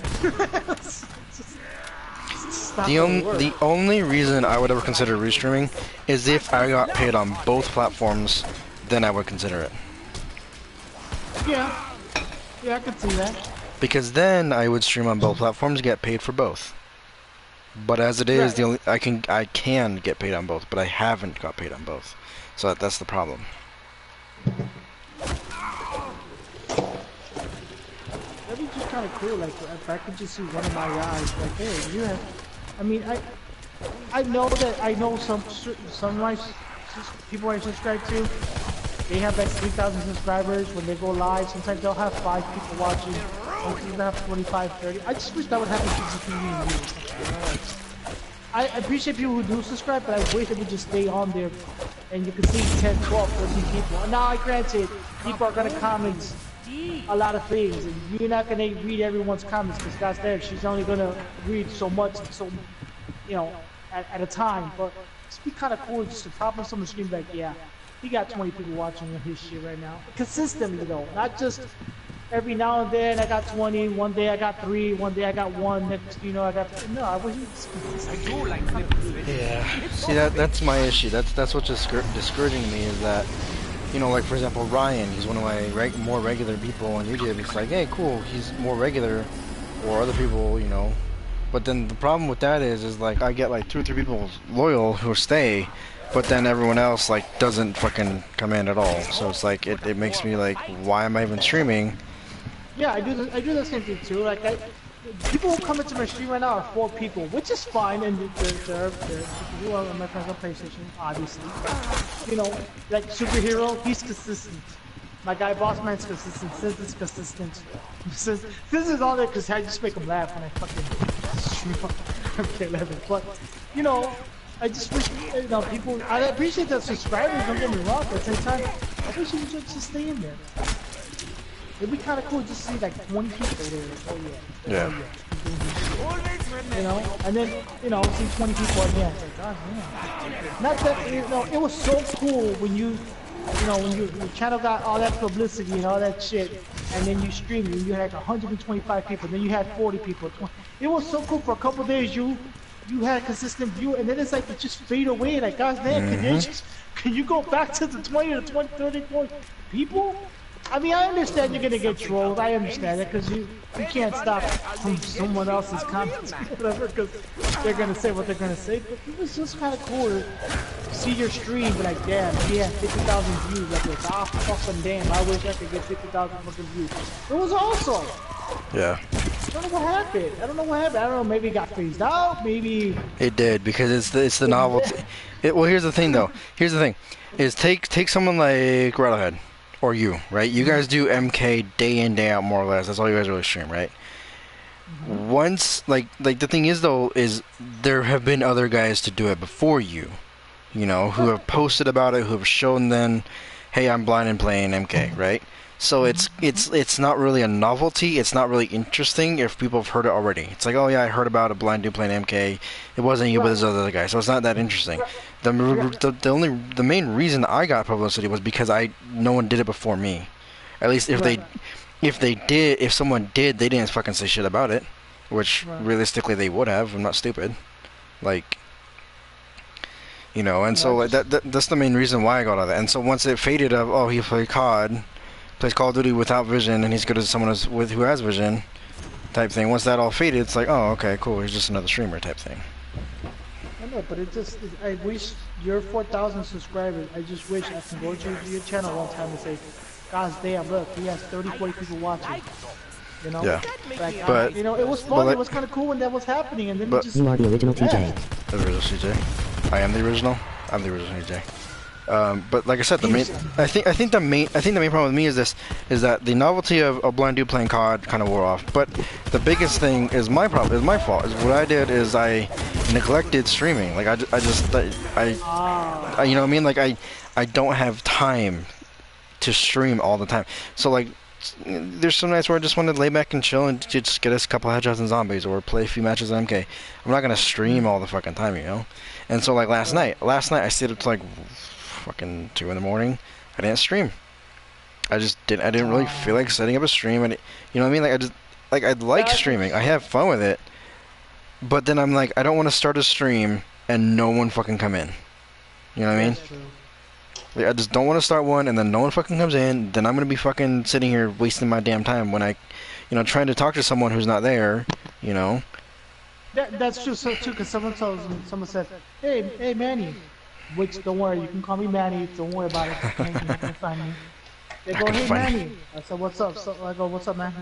[SPEAKER 5] It's not gonna work.
[SPEAKER 3] The only reason I would ever consider restreaming is if I got paid on both platforms, then I would consider it.
[SPEAKER 5] Yeah, I can see that.
[SPEAKER 3] Because then I would stream on both platforms, get paid for both. But as it is,
[SPEAKER 5] Right.
[SPEAKER 3] I can get paid on both, but I haven't got paid on both, so that's the problem.
[SPEAKER 5] That'd be just kind of cool. Like if I could just see one of my guys, like, hey, you have. I mean, I know that I know some of my people I subscribe to. They have like 3,000 subscribers. When they go live, sometimes they'll have 5 people watching. Sometimes they'll have 25, 30. I just wish that would happen to me and you. I appreciate people who do subscribe, but I wish it would just stay on there and you can see 10, 12, 14 people. Now, granted, people are going to comment a lot of things, and you're not going to read everyone's comments because God's there. She's only going to read so much, so, you know, at a time. But it'd be kind of cool just to pop on someone's screen like, yeah, he got 20 people watching his shit right now. Consistently, though, not just every now and then I got 20, one day I got 3, one day I got 1, next you know I got no. I wish
[SPEAKER 2] I do like flipping.
[SPEAKER 3] Yeah. See, that's my issue. That's what's discouraging me is that, you know, like for example, Ryan, he's one of my more regular people on YouTube. It's like, hey, cool, he's more regular, or other people, you know. But then the problem with that is like I get like 2 or 3 people loyal who stay, but then everyone else like doesn't fucking come in at all. So it's like it makes me like, why am I even streaming?
[SPEAKER 5] yeah, I do the same thing too. Like people who come into my stream right now are 4 people, which is fine, and they're people who are my friends on PlayStation, obviously. You know, like Superhero, he's consistent. My guy Bossman's consistent. Sis is consistent. This is all there because I just make him laugh when I fucking stream on MK11. But you know, I just wish you know people. I appreciate the subscribers. Don't get me wrong, but at the same time, I wish you would just stay in there. It'd be kind of cool just to see like 20 people there. Oh yeah.
[SPEAKER 3] Yeah.
[SPEAKER 5] Oh, yeah. You know, and then you know, see 20 people again. It's like, God damn. Not that you know, it was so cool when you know, when your channel got all that publicity and all that shit, and then you streamed and you had like 125 people, then you had 40 people. It was so cool for a couple days. You had a consistent view, and then it's like it just fade away. Like, God damn, can you go back to the 20 to 20, 30, 40 people? I mean, I understand you're gonna get trolled. I understand it because you can't stop from someone else's comments, whatever, because they're gonna say what they're gonna say. But it was just kind of cool to see your stream, be like, damn, he had 50,000 views. Like, it's fucking damn. I wish I could get 50,000 fucking views. It was awesome.
[SPEAKER 3] Yeah.
[SPEAKER 5] I don't know what happened. I don't know. Maybe it got phased out. Maybe
[SPEAKER 3] It did because it's the novelty. Well, here's the thing though. Here's the thing, is take someone like Rattlehead. Or you, right? You guys do MK day in, day out, more or less. That's all you guys really stream, right? Once, like the thing is, though, is there have been other guys to do it before you, you know, who have posted about it, who have shown them, hey, I'm blind and playing MK, right? So it's not really a novelty. It's not really interesting if people have heard it already. It's like, oh yeah, I heard about a blind dude playing MK. It wasn't you, but this other guy. So it's not that interesting. The main reason I got publicity was because no one did it before me. At least if someone did, they didn't fucking say shit about it, which realistically they would have. I'm not stupid. Like, you know, and so like that's the main reason why I got all that. And so once it faded of, oh, he plays Call of Duty without vision, and he's good as someone who has vision, type thing. Once that all faded, it's like, oh, okay, cool, he's just another streamer type thing.
[SPEAKER 5] I know, but I wish your 4,000 subscribers, I just wish I can go to your channel one time and say, God damn, look, he has 30, 40 people watching. You know?
[SPEAKER 3] Yeah.
[SPEAKER 5] Like,
[SPEAKER 3] but
[SPEAKER 5] you know, it was fun, it was kind of cool when that was happening, and then it just...
[SPEAKER 4] You are the original TJ.
[SPEAKER 3] The original CJ. I am the original. I'm the original CJ. But like I said, I think the main problem with me is that the novelty of a blind dude playing COD kind of wore off. But the biggest thing is my fault. What I did is I neglected streaming. Like I you know what I mean? Like I don't have time to stream all the time. So like there's some nights where I just want to lay back and chill and just get us a couple headshots and zombies or play a few matches of MK. I'm not gonna stream all the fucking time, you know. And so like last night I stayed up to like fucking 2 in the morning. I didn't stream. I didn't really feel like setting up a stream, and you know what I mean? Like I like streaming. I have fun with it, but then I'm like, I don't want to start a stream and no one fucking come in. You know what I mean?
[SPEAKER 5] That's true.
[SPEAKER 3] Like, I just don't want to start one, and then no one fucking comes in. Then I'm gonna be fucking sitting here wasting my damn time when I, you know, trying to talk to someone who's not there. You know?
[SPEAKER 5] That's true. So too, because someone said, hey, Manny. Which don't worry, you can call me Manny. Don't worry about it. You can find me. They go, hey Manny. I said, what's up? So I go, what's up, man?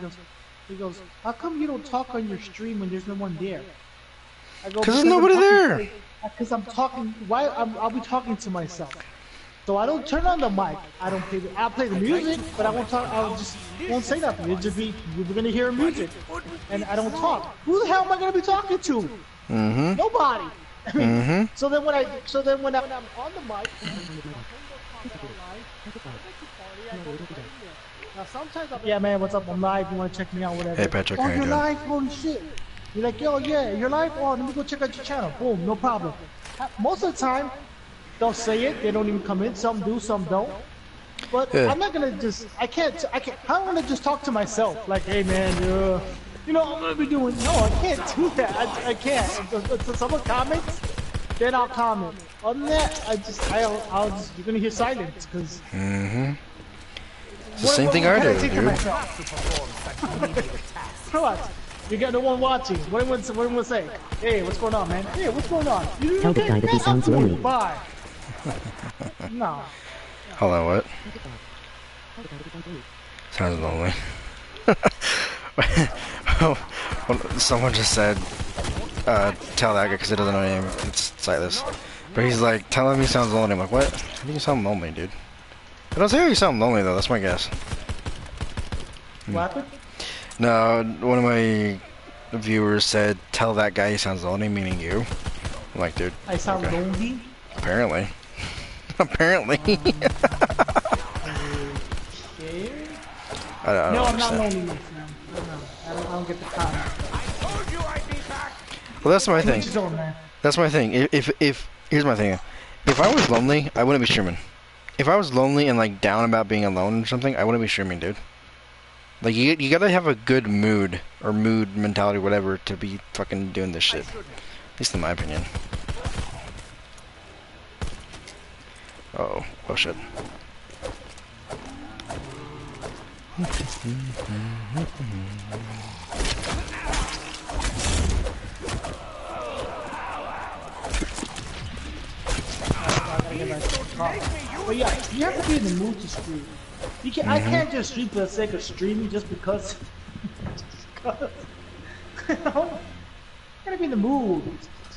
[SPEAKER 5] He goes, how come you don't talk on your stream when there's no one there? I go,
[SPEAKER 3] Because there's nobody there.
[SPEAKER 5] Because I'm talking. Why? I'll be talking to myself. So I don't turn on the mic. I don't play. I'll play the music, but I won't talk. I'll just won't say nothing. It'll just be you're gonna hear music, and I don't talk. Who the hell am I gonna be talking to?
[SPEAKER 3] Mm-hmm.
[SPEAKER 5] Nobody.
[SPEAKER 3] Mm-hmm.
[SPEAKER 5] So then when I'm on the mic, now sometimes yeah, man, what's up? I'm live. You want to check me out? Whatever.
[SPEAKER 3] Hey, Patrick,
[SPEAKER 5] Oh,
[SPEAKER 3] how you
[SPEAKER 5] you're
[SPEAKER 3] doing?
[SPEAKER 5] live? Holy shit! You're like, yo, yeah, you're live. Oh, let me go check out your channel. Boom, no problem. Most of the time, they'll say it. They don't even come in. Some do, some don't. But
[SPEAKER 3] Yeah.
[SPEAKER 5] I'm not gonna just. I can't. I'm gonna just talk to myself. Like, hey, man, you know, I'm gonna be doing. No, I can't do that. I can't. If someone comments, then I'll comment. Other than that, I'll just. You're gonna hear silence because.
[SPEAKER 3] Mm-hmm. It's the same thing I do, dude.
[SPEAKER 5] What? You got no one watching. What do you say? Hey, what's going on, man? Hey, what's going on? You
[SPEAKER 4] Tell the guy that he sounds lonely.
[SPEAKER 5] Bye. No.
[SPEAKER 3] Hold on, what? Sounds lonely. Someone just said, tell that guy because he doesn't know your name. It's Silas. But he's like, tell him he sounds lonely. I'm like, what? How do you sound lonely, dude? I don't say how you sound lonely, though. That's my guess.
[SPEAKER 5] What happened?
[SPEAKER 3] No, one of my viewers said, tell that guy he sounds lonely, meaning you. I'm like, dude.
[SPEAKER 5] I sound
[SPEAKER 3] okay.
[SPEAKER 5] lonely?
[SPEAKER 3] Apparently. Apparently.
[SPEAKER 5] Okay.
[SPEAKER 3] I don't
[SPEAKER 5] No, I'm not
[SPEAKER 3] understand.
[SPEAKER 5] lonely, man. I don't get the comment.
[SPEAKER 3] Well, that's my thing.
[SPEAKER 5] Each his own, man.
[SPEAKER 3] That's my thing. If here's my thing. If I was lonely, I wouldn't be streaming. If I was lonely and like down about being alone or something, I wouldn't be streaming, dude. Like you gotta have a good mood or mood mentality, whatever, to be fucking doing this shit. At least in my opinion. Oh shit.
[SPEAKER 5] But yeah, you have to be in the mood to stream. You can I can't just stream for the sake of streaming just because. You know? Gotta be in the mood.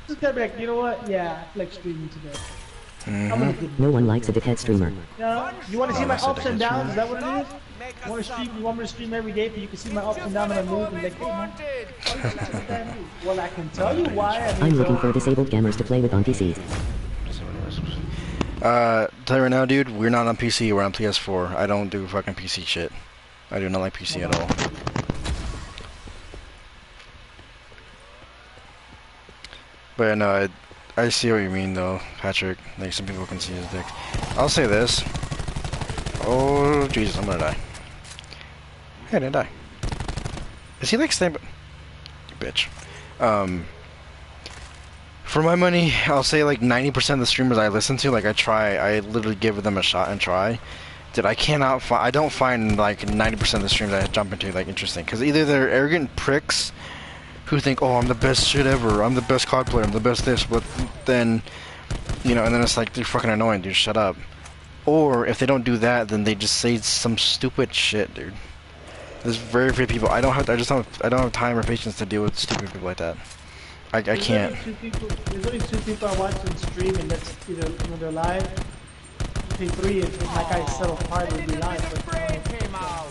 [SPEAKER 5] Just gotta be like, you know what? Yeah, I like streaming today. I'm gonna get.
[SPEAKER 4] No one likes a dickhead streamer.
[SPEAKER 5] You want to see my
[SPEAKER 3] that's a
[SPEAKER 5] ups and
[SPEAKER 3] dickhead
[SPEAKER 5] downs? Is that what it is? You want to stream? You want me to stream every day, but you can see my ups and downs and I move and like, hey man. Well, I can tell you why.
[SPEAKER 4] I'm looking for disabled gamers to play with on PCs.
[SPEAKER 3] Tell you right now, dude, we're not on PC, we're on PS4. I don't do fucking PC shit. I do not like PC at all. But yeah, no, I see what you mean though, Patrick. Like, some people can see his dick. I'll say this. Oh, Jesus, I'm gonna die. Hey, I didn't die. Is he like staying? You bitch. For my money, I'll say like 90% of the streamers I listen to, like I literally give them a shot and try. Dude, I don't find like 90% of the streams I jump into like interesting. Because either they're arrogant pricks who think, oh, I'm the best shit ever, I'm the best COD player, I'm the best this, but then, you know, and then it's like, they're fucking annoying, dude, shut up. Or if they don't do that, then they just say some stupid shit, dude. There's very few people. I don't have time or patience to deal with stupid people like that. I can't.
[SPEAKER 5] There's only two people I watch on stream, and that's either when they're live. Okay, three is like I said, part would be live. But,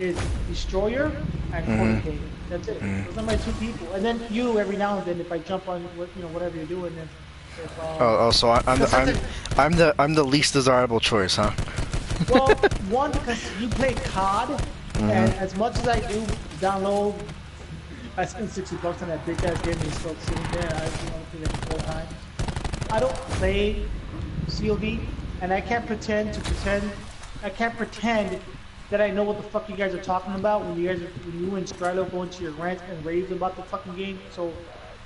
[SPEAKER 5] is Destroyer and Cornicate. That's it. Those are my two people. And then you every now and then if I jump on whatever you're doing. Then if,
[SPEAKER 3] so I'm the least desirable choice, huh?
[SPEAKER 5] Well, one because you play COD, and as much as I do download. I spent $60 on that big ass game and it's still sitting there. I want to play it 4 times. I don't play COD, and I can't pretend that I know what the fuck you guys are talking about when when you and Scrilo go into your rants and raves about the fucking game. So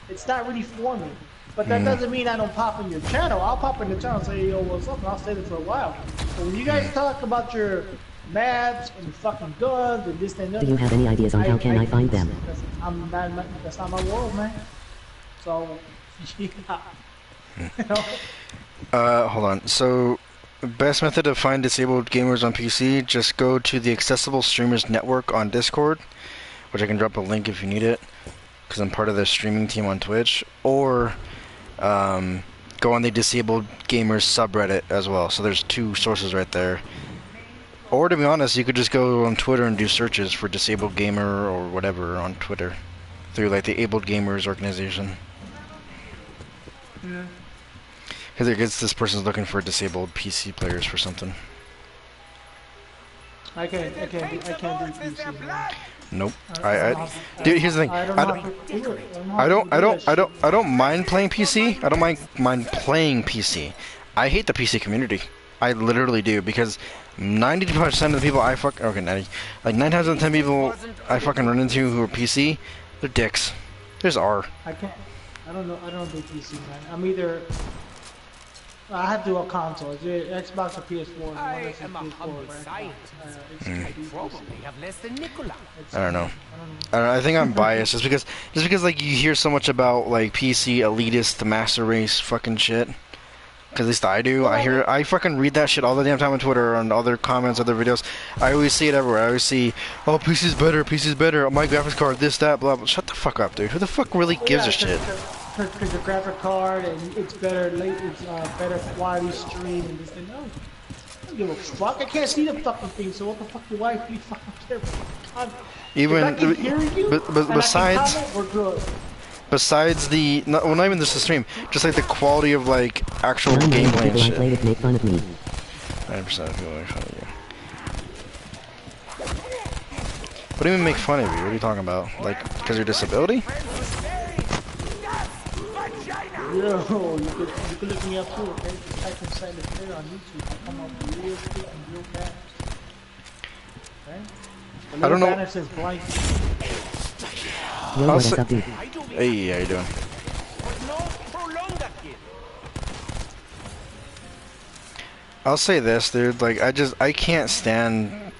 [SPEAKER 5] it's not really for me. But that doesn't mean I don't pop in your channel. I'll pop in the channel and say, yo, what's up? And I'll stay there for a while. But when you guys talk about your maps and the fucking guns and this and that,
[SPEAKER 4] Do you have any ideas on how can I find them?
[SPEAKER 5] That's not my world, man. So, yeah. You know?
[SPEAKER 3] Hold on. So, best method to find disabled gamers on PC, just go to the Accessible Streamers Network on Discord, which I can drop a link if you need it, because I'm part of the streaming team on Twitch, or go on the Disabled Gamers subreddit as well. So there's two sources right there. Or to be honest, you could just go on Twitter and do searches for Disabled Gamer or whatever on Twitter, through like the Abled Gamers organization.
[SPEAKER 5] Yeah.
[SPEAKER 3] Because I guess this person's looking for disabled PC players for something.
[SPEAKER 5] I can't do PC, man.
[SPEAKER 3] Nope. Dude, here's the thing. I don't mind playing PC. I don't mind playing PC. I hate the PC community. I literally do, because 90% of the people I okay, 90, like 9 times out of 10 people I fucking run into who are PC, they're dicks. There's R.
[SPEAKER 5] I don't do PC, man. I'm either. I have dual consoles, Xbox or PS4.
[SPEAKER 2] I am a humble scientist. I probably have less than Nicola.
[SPEAKER 3] I don't know. I think I'm biased just because like you hear so much about like PC elitist, the master race fucking shit. Because at least I do. I fucking read that shit all the damn time on Twitter, on other comments, other videos. I always see it everywhere. I always see, oh, PC's better, my graphics card, this, that, blah, blah. Shut the fuck up, dude. Who the fuck really gives a shit?
[SPEAKER 5] Because the graphic card and it's better, better quality stream and this and that. I don't give a fuck. I can't see the fucking thing, so what the fuck do I fucking care?
[SPEAKER 3] Even, but besides,
[SPEAKER 5] comment, we're good.
[SPEAKER 3] Besides the, well, not even just the stream, just like the quality of like actual gameplay and shit.
[SPEAKER 4] 90% make fun of me.
[SPEAKER 3] 90% of people make fun of you. What do you mean make fun of you? What are you talking about? Like, because of your disability?
[SPEAKER 5] Yo, you could look me up too, okay? Just type in Silent Player on YouTube. I come up real quick and real fast. Okay? The
[SPEAKER 3] I don't know.
[SPEAKER 5] banner says blindness.
[SPEAKER 4] Yo, what's up, dude?
[SPEAKER 3] Hey, how you doing? I'll say this, dude. Like, I can't stand.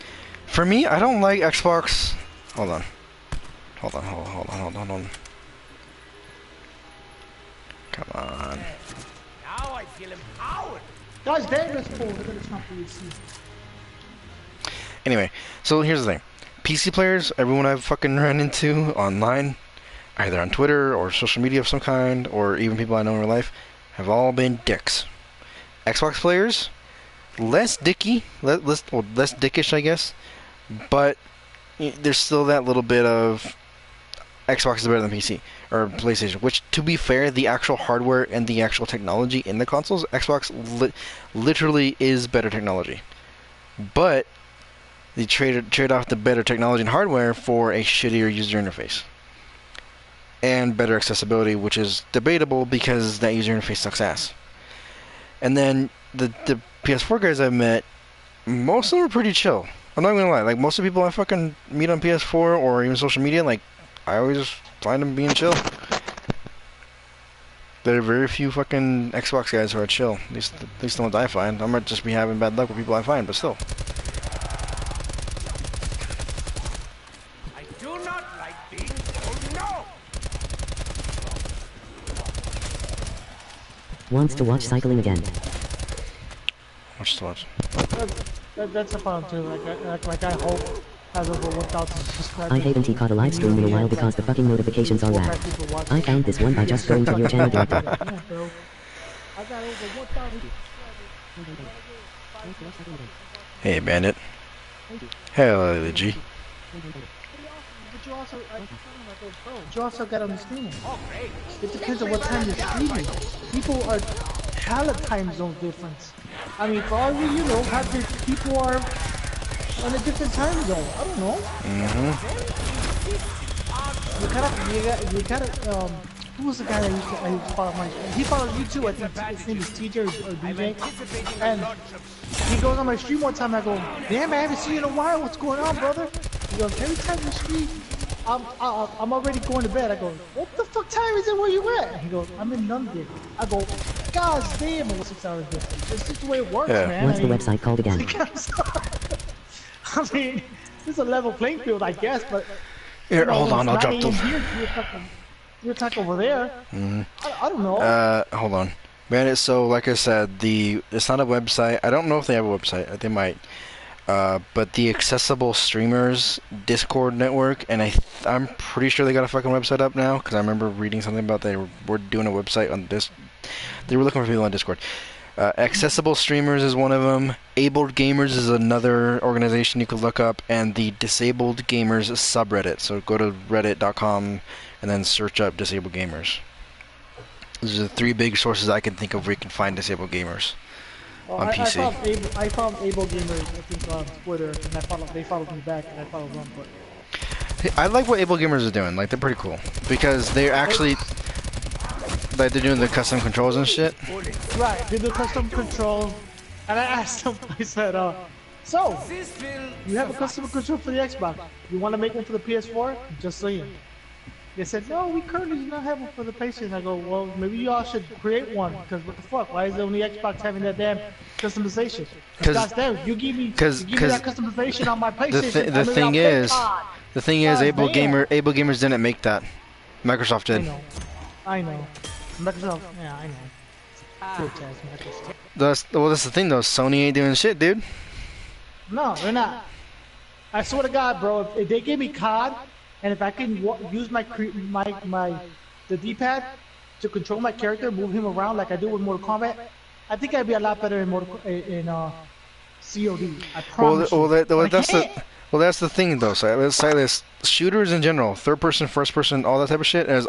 [SPEAKER 3] For me, I don't like Xbox. Hold on. Hold on. Come on.
[SPEAKER 2] Now I feel empowered.
[SPEAKER 5] Guys, dangerous for it's not PC.
[SPEAKER 3] Anyway, so here's the thing. PC players, everyone I've fucking run into online, either on Twitter or social media of some kind, or even people I know in real life, have all been dicks. Xbox players, less dickish, I guess, but there's still that little bit of Xbox is better than PC or PlayStation. Which, to be fair, the actual hardware and the actual technology in the consoles, Xbox literally is better technology, but they trade off the better technology and hardware for a shittier user interface and better accessibility, which is debatable because that user interface sucks ass. And then the PS4 guys I've met, most of them are pretty chill. I'm not gonna lie, like most of the people I fucking meet on PS4 or even social media, like I always find them being chill. There are very few fucking Xbox guys who are chill. At least the ones I find. I might just be having bad luck with people I find, but still.
[SPEAKER 4] Wants to watch cycling again.
[SPEAKER 3] Watch to watch.
[SPEAKER 5] That's a fun too. Like I hope has over 1,000 subscribers.
[SPEAKER 4] I haven't caught a live stream in a while because the fucking notifications are whack. I found this one by just going to your channel directly.
[SPEAKER 5] Yeah, bro. I got over 1,000 subscribers.
[SPEAKER 3] Hey, Bandit. Hello, G.
[SPEAKER 5] But you also got on the stream. It depends on what time you're streaming. People are hella time zone difference. I mean, for all you know, half the people are on a different time zone. I don't know. You gotta who was the guy that I used to follow my? He follows you too. I think his name is TJ or DJ. And he goes on my stream one time. And I go, damn, I haven't seen you in a while. What's going on, brother? He goes, every time you stream, I'm already going to bed. I go, what the fuck time is it? Where you at? He goes, I'm in London. I go, God damn, it was 6 hours difference. It's just the way it works, man.
[SPEAKER 4] What's the website called again?
[SPEAKER 5] I mean, it's a level playing field, I guess, but
[SPEAKER 3] Here,
[SPEAKER 5] you know,
[SPEAKER 3] hold on, I'll drop
[SPEAKER 5] them.
[SPEAKER 3] them.
[SPEAKER 5] You're talking over there. I don't know.
[SPEAKER 3] Hold on. Man, so like I said, it's not a website. I don't know if they have a website. They might. But the Accessible Streamers Discord network, and I'm pretty sure they got a fucking website up now, because I remember reading something about they were doing a website on this. They were looking for people on Discord. Accessible Streamers is one of them. Abled Gamers is another organization you could look up, and the Disabled Gamers subreddit. So go to reddit.com and then search up Disabled Gamers. Those are the 3 big sources I can think of where you can find disabled gamers on PC.
[SPEAKER 5] I found Able Gamers, I think, on Twitter, and they followed me back, and I followed them. But
[SPEAKER 3] I like what Able Gamers is doing. Like, they're pretty cool because they're actually like they're doing the custom controls and shit.
[SPEAKER 5] right, they do custom controls, and I asked them. I said, so you have a custom control for the Xbox? You want to make one for the PS4? Just saying. They said, no, we currently do not have one for the PlayStation. I go, well, maybe y'all should create one, because what the fuck? Why is only Xbox having that damn customization? Because damn, you give me that customization on my PlayStation.
[SPEAKER 3] The thing is, Able Gamers didn't make that. Microsoft did.
[SPEAKER 5] I know. Microsoft, yeah, I know. Microsoft.
[SPEAKER 3] That's the thing though. Sony ain't doing shit, dude.
[SPEAKER 5] No, they're not. I swear to God, bro. If they gave me COD, and if I can use the D-pad to control my character, move him around like I do with Mortal Kombat, I think I'd be a lot better in COD. I promise.
[SPEAKER 3] That's the thing though. Silas, shooters in general, third person, first person, all that type of shit has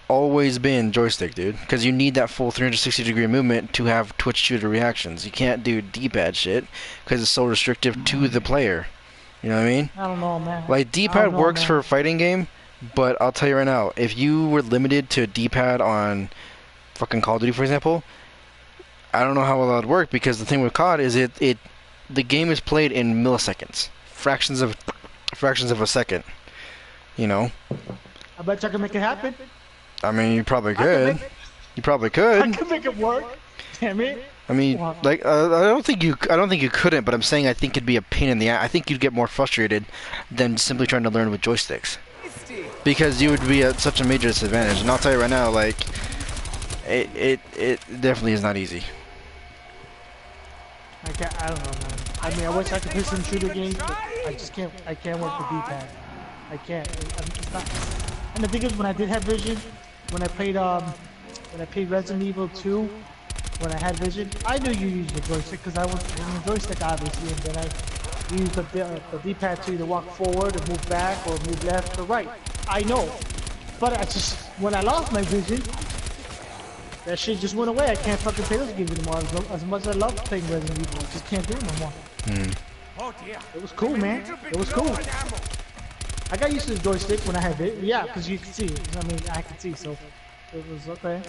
[SPEAKER 3] always been joystick, dude. Because you need that full 360-degree movement to have Twitch shooter reactions. You can't do D-pad shit because it's so restrictive to the player. You know what I mean?
[SPEAKER 5] I don't know, man.
[SPEAKER 3] Like, D-pad works for a fighting game, but I'll tell you right now, if you were limited to D-pad on fucking Call of Duty, for example, I don't know how well that would work, because the thing with COD is the game is played in milliseconds, fractions of a second. You know?
[SPEAKER 5] I bet you I can make it happen.
[SPEAKER 3] I mean, you probably could. You probably could.
[SPEAKER 5] I can make it work. Damn it.
[SPEAKER 3] I mean, like, I don't think you couldn't, but I'm saying I think it'd be a pain in the ass. I think you'd get more frustrated than simply trying to learn with joysticks, because you would be at such a major disadvantage. And I'll tell you right now, like, it definitely is not easy.
[SPEAKER 5] I don't know, man. I mean, I wish I could play some shooter games, but I just can't. I can't work the D-pad. I can't. It's not. And the thing is, when I did have vision, when I played Resident Evil 2. When I had vision, I knew you used the joystick because I was using the joystick obviously, and then I used the D-pad to either walk forward or move back or move left or right. I know, but when I lost my vision, that shit just went away. I can't fucking play those games anymore. As much as I love playing Resident Evil, I just can't do it no more. It was cool, man. It was cool. I got used to the joystick when I had it. Yeah, because you can see. I mean, I can see, so it was okay.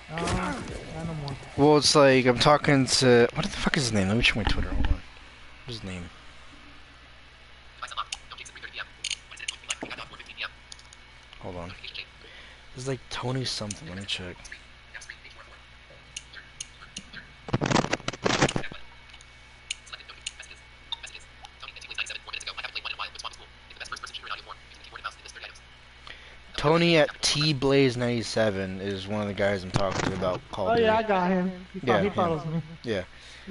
[SPEAKER 5] No more.
[SPEAKER 3] Well, it's like I'm talking to what the fuck is his name? Let me check my Twitter. Hold on. What's his name? Hold on. It's like Tony something. Let me check. Tony at TBlaze97 is one of the guys I'm talking to about Call of Duty.
[SPEAKER 5] Oh yeah, I got him. He follows me.
[SPEAKER 3] Yeah.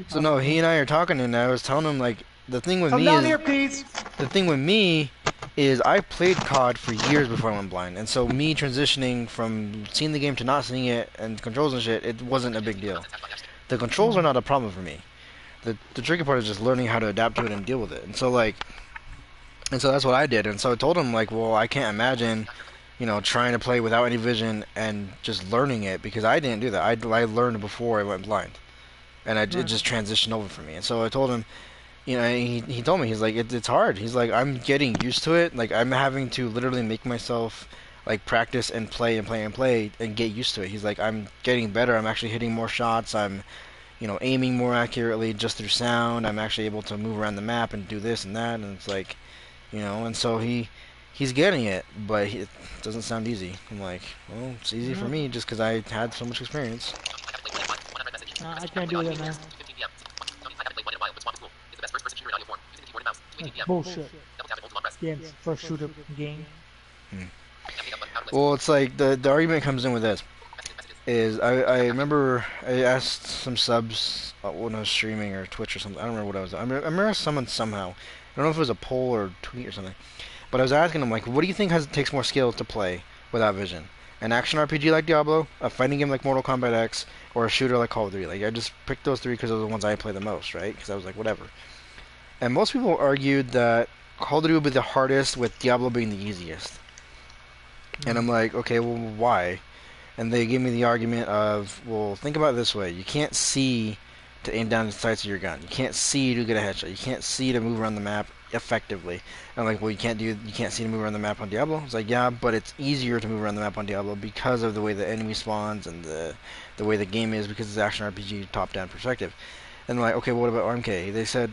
[SPEAKER 3] So no, he and I are talking, and I was telling him like the thing with
[SPEAKER 5] Come
[SPEAKER 3] me
[SPEAKER 5] down
[SPEAKER 3] is
[SPEAKER 5] here, Pete.
[SPEAKER 3] the thing with me is I played COD for years before I went blind, and so me transitioning from seeing the game to not seeing it and controls and shit, it wasn't a big deal. The controls are not a problem for me. The tricky part is just learning how to adapt to it and deal with it. And so that's what I did. And so I told him like, well, I can't imagine, you know, trying to play without any vision and just learning it, because I didn't do that. I learned before I went blind, and it just transitioned over for me. And so I told him, you know, he told me, he's like, it's hard. He's like, I'm getting used to it. Like, I'm having to literally make myself like practice and play and play and play and get used to it. He's like, I'm getting better. I'm actually hitting more shots. I'm, you know, aiming more accurately just through sound. I'm actually able to move around the map and do this and that. And it's like, you know, and so he's getting it, but it doesn't sound easy. I'm like, well, it's easy for me just because I had so much experience.
[SPEAKER 5] I can't do that, man. That's bullshit. Game's first shooter game.
[SPEAKER 3] Well, it's like the argument comes in with this. Is I remember I asked some subs when I was streaming or Twitch or something. I don't remember what I was. I remember someone somehow. I don't know if it was a poll or tweet or something. But I was asking them, like, what do you think takes more skill to play without vision? An action RPG like Diablo, a fighting game like Mortal Kombat X, or a shooter like Call of Duty? Like, I just picked those three because those are the ones I play the most, right? Because I was like, whatever. And most people argued that Call of Duty would be the hardest, with Diablo being the easiest. And I'm like, okay, well, why? And they gave me the argument of, well, think about it this way. You can't see to aim down the sights of your gun. You can't see to get a headshot. You can't see to move around the map effectively. And I'm like, well, you can't see to move around the map on Diablo? It's like, yeah, but it's easier to move around the map on Diablo because of the way the enemy spawns and the way the game is, because it's action RPG top-down perspective. And I'm like, okay, what about RMK? They said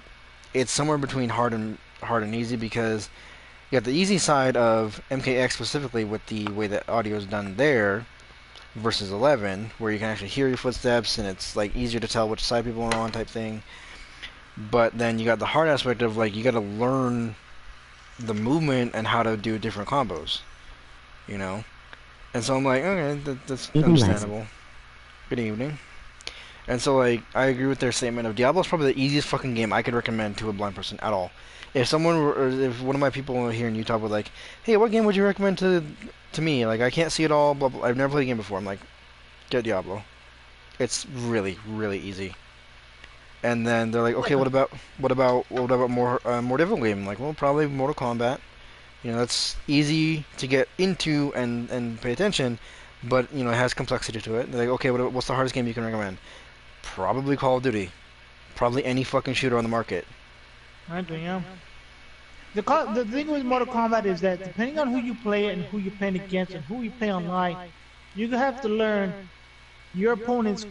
[SPEAKER 3] it's somewhere between hard and easy, because you got the easy side of MKX specifically with the way that audio is done there, versus 11, where you can actually hear your footsteps and it's like easier to tell which side people are on type thing. But then you got the hard aspect of, like, you got to learn the movement and how to do different combos, you know. And so I'm like, okay, that's understandable. Good evening. And so, like, I agree with their statement of Diablo's probably the easiest fucking game I could recommend to a blind person at all. If someone were, or if one of my people here in Utah were like, hey, what game would you recommend to me? Like, I can't see it all, blah, blah. I've never played a game before. I'm like, get Diablo. It's really, really easy. And then they're like, okay, what about more difficult game? I'm like, well, probably Mortal Kombat. You know, that's easy to get into and pay attention, but, you know, it has complexity to it. They're like, okay, what's the hardest game you can recommend? Probably Call of Duty. Probably any fucking shooter on the market.
[SPEAKER 5] I do, yeah. The thing with Mortal Kombat is that depending on who you play and who you're playing against and who you play online, you have to learn your opponent's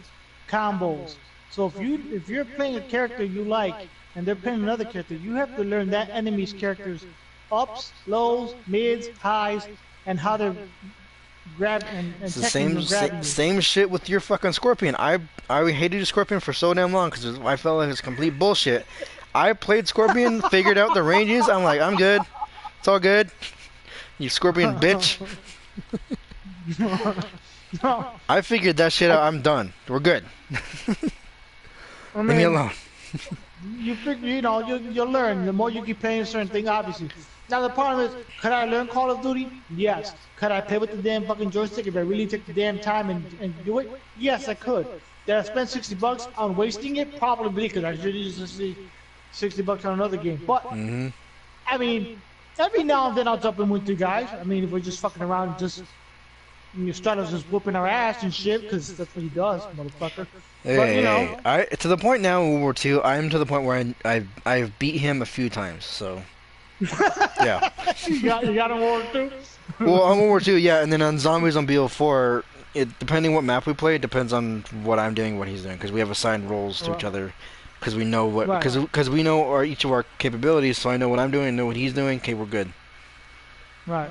[SPEAKER 5] combos. So if you're playing a character you like and they're playing another character, you have to learn that enemy's character's ups, lows, mids, highs, and how to grab and
[SPEAKER 3] it's the same shit with your fucking Scorpion. I hated your Scorpion for so damn long because I felt like it's complete bullshit. I played Scorpion, figured out the ranges. I'm like, I'm good. It's all good. You Scorpion bitch.
[SPEAKER 5] No.
[SPEAKER 3] I figured that shit out. I'm done. We're good. Leave me alone.
[SPEAKER 5] You figure, you'll learn. The more you keep playing a certain thing, obviously. Now the problem is, could I learn Call of Duty? Yes. Could I play with the damn fucking joystick if I really took the damn time and do it? Yes, I could. Did I spend $60 on wasting it? Probably, because I should use $60 on another game. But, I mean, every now and then I'll jump in with you guys. I mean, if we're just fucking around, Strato's just whooping our ass and shit, because that's what he does, motherfucker.
[SPEAKER 3] Hey,
[SPEAKER 5] but, you know.
[SPEAKER 3] to the point now in World War II, I'm to the point where I've beat him a few times, so. Yeah.
[SPEAKER 5] you got him World War II?
[SPEAKER 3] Well, on World War II, yeah, and then on Zombies on BO4, depending what map we play, it depends on what I'm doing, what he's doing, because we have assigned roles to each other, because we know what, because we know each of our capabilities, so I know what I'm doing, know what he's doing. Okay, we're good.
[SPEAKER 5] Right.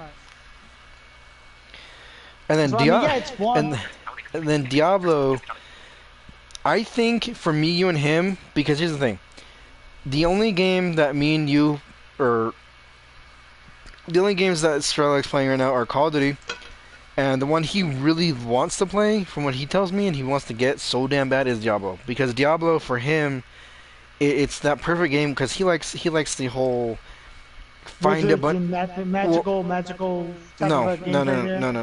[SPEAKER 3] And then
[SPEAKER 5] so,
[SPEAKER 3] and then Diablo. I think for me, you and him, because here's the thing: the only game that me and you, or the only games that Strelak's playing right now are Call of Duty, and the one he really wants to play, from what he tells me, and he wants to get so damn bad, is Diablo. Because Diablo, for him, it's that perfect game, because he likes the whole find a bunch
[SPEAKER 5] magical
[SPEAKER 3] no,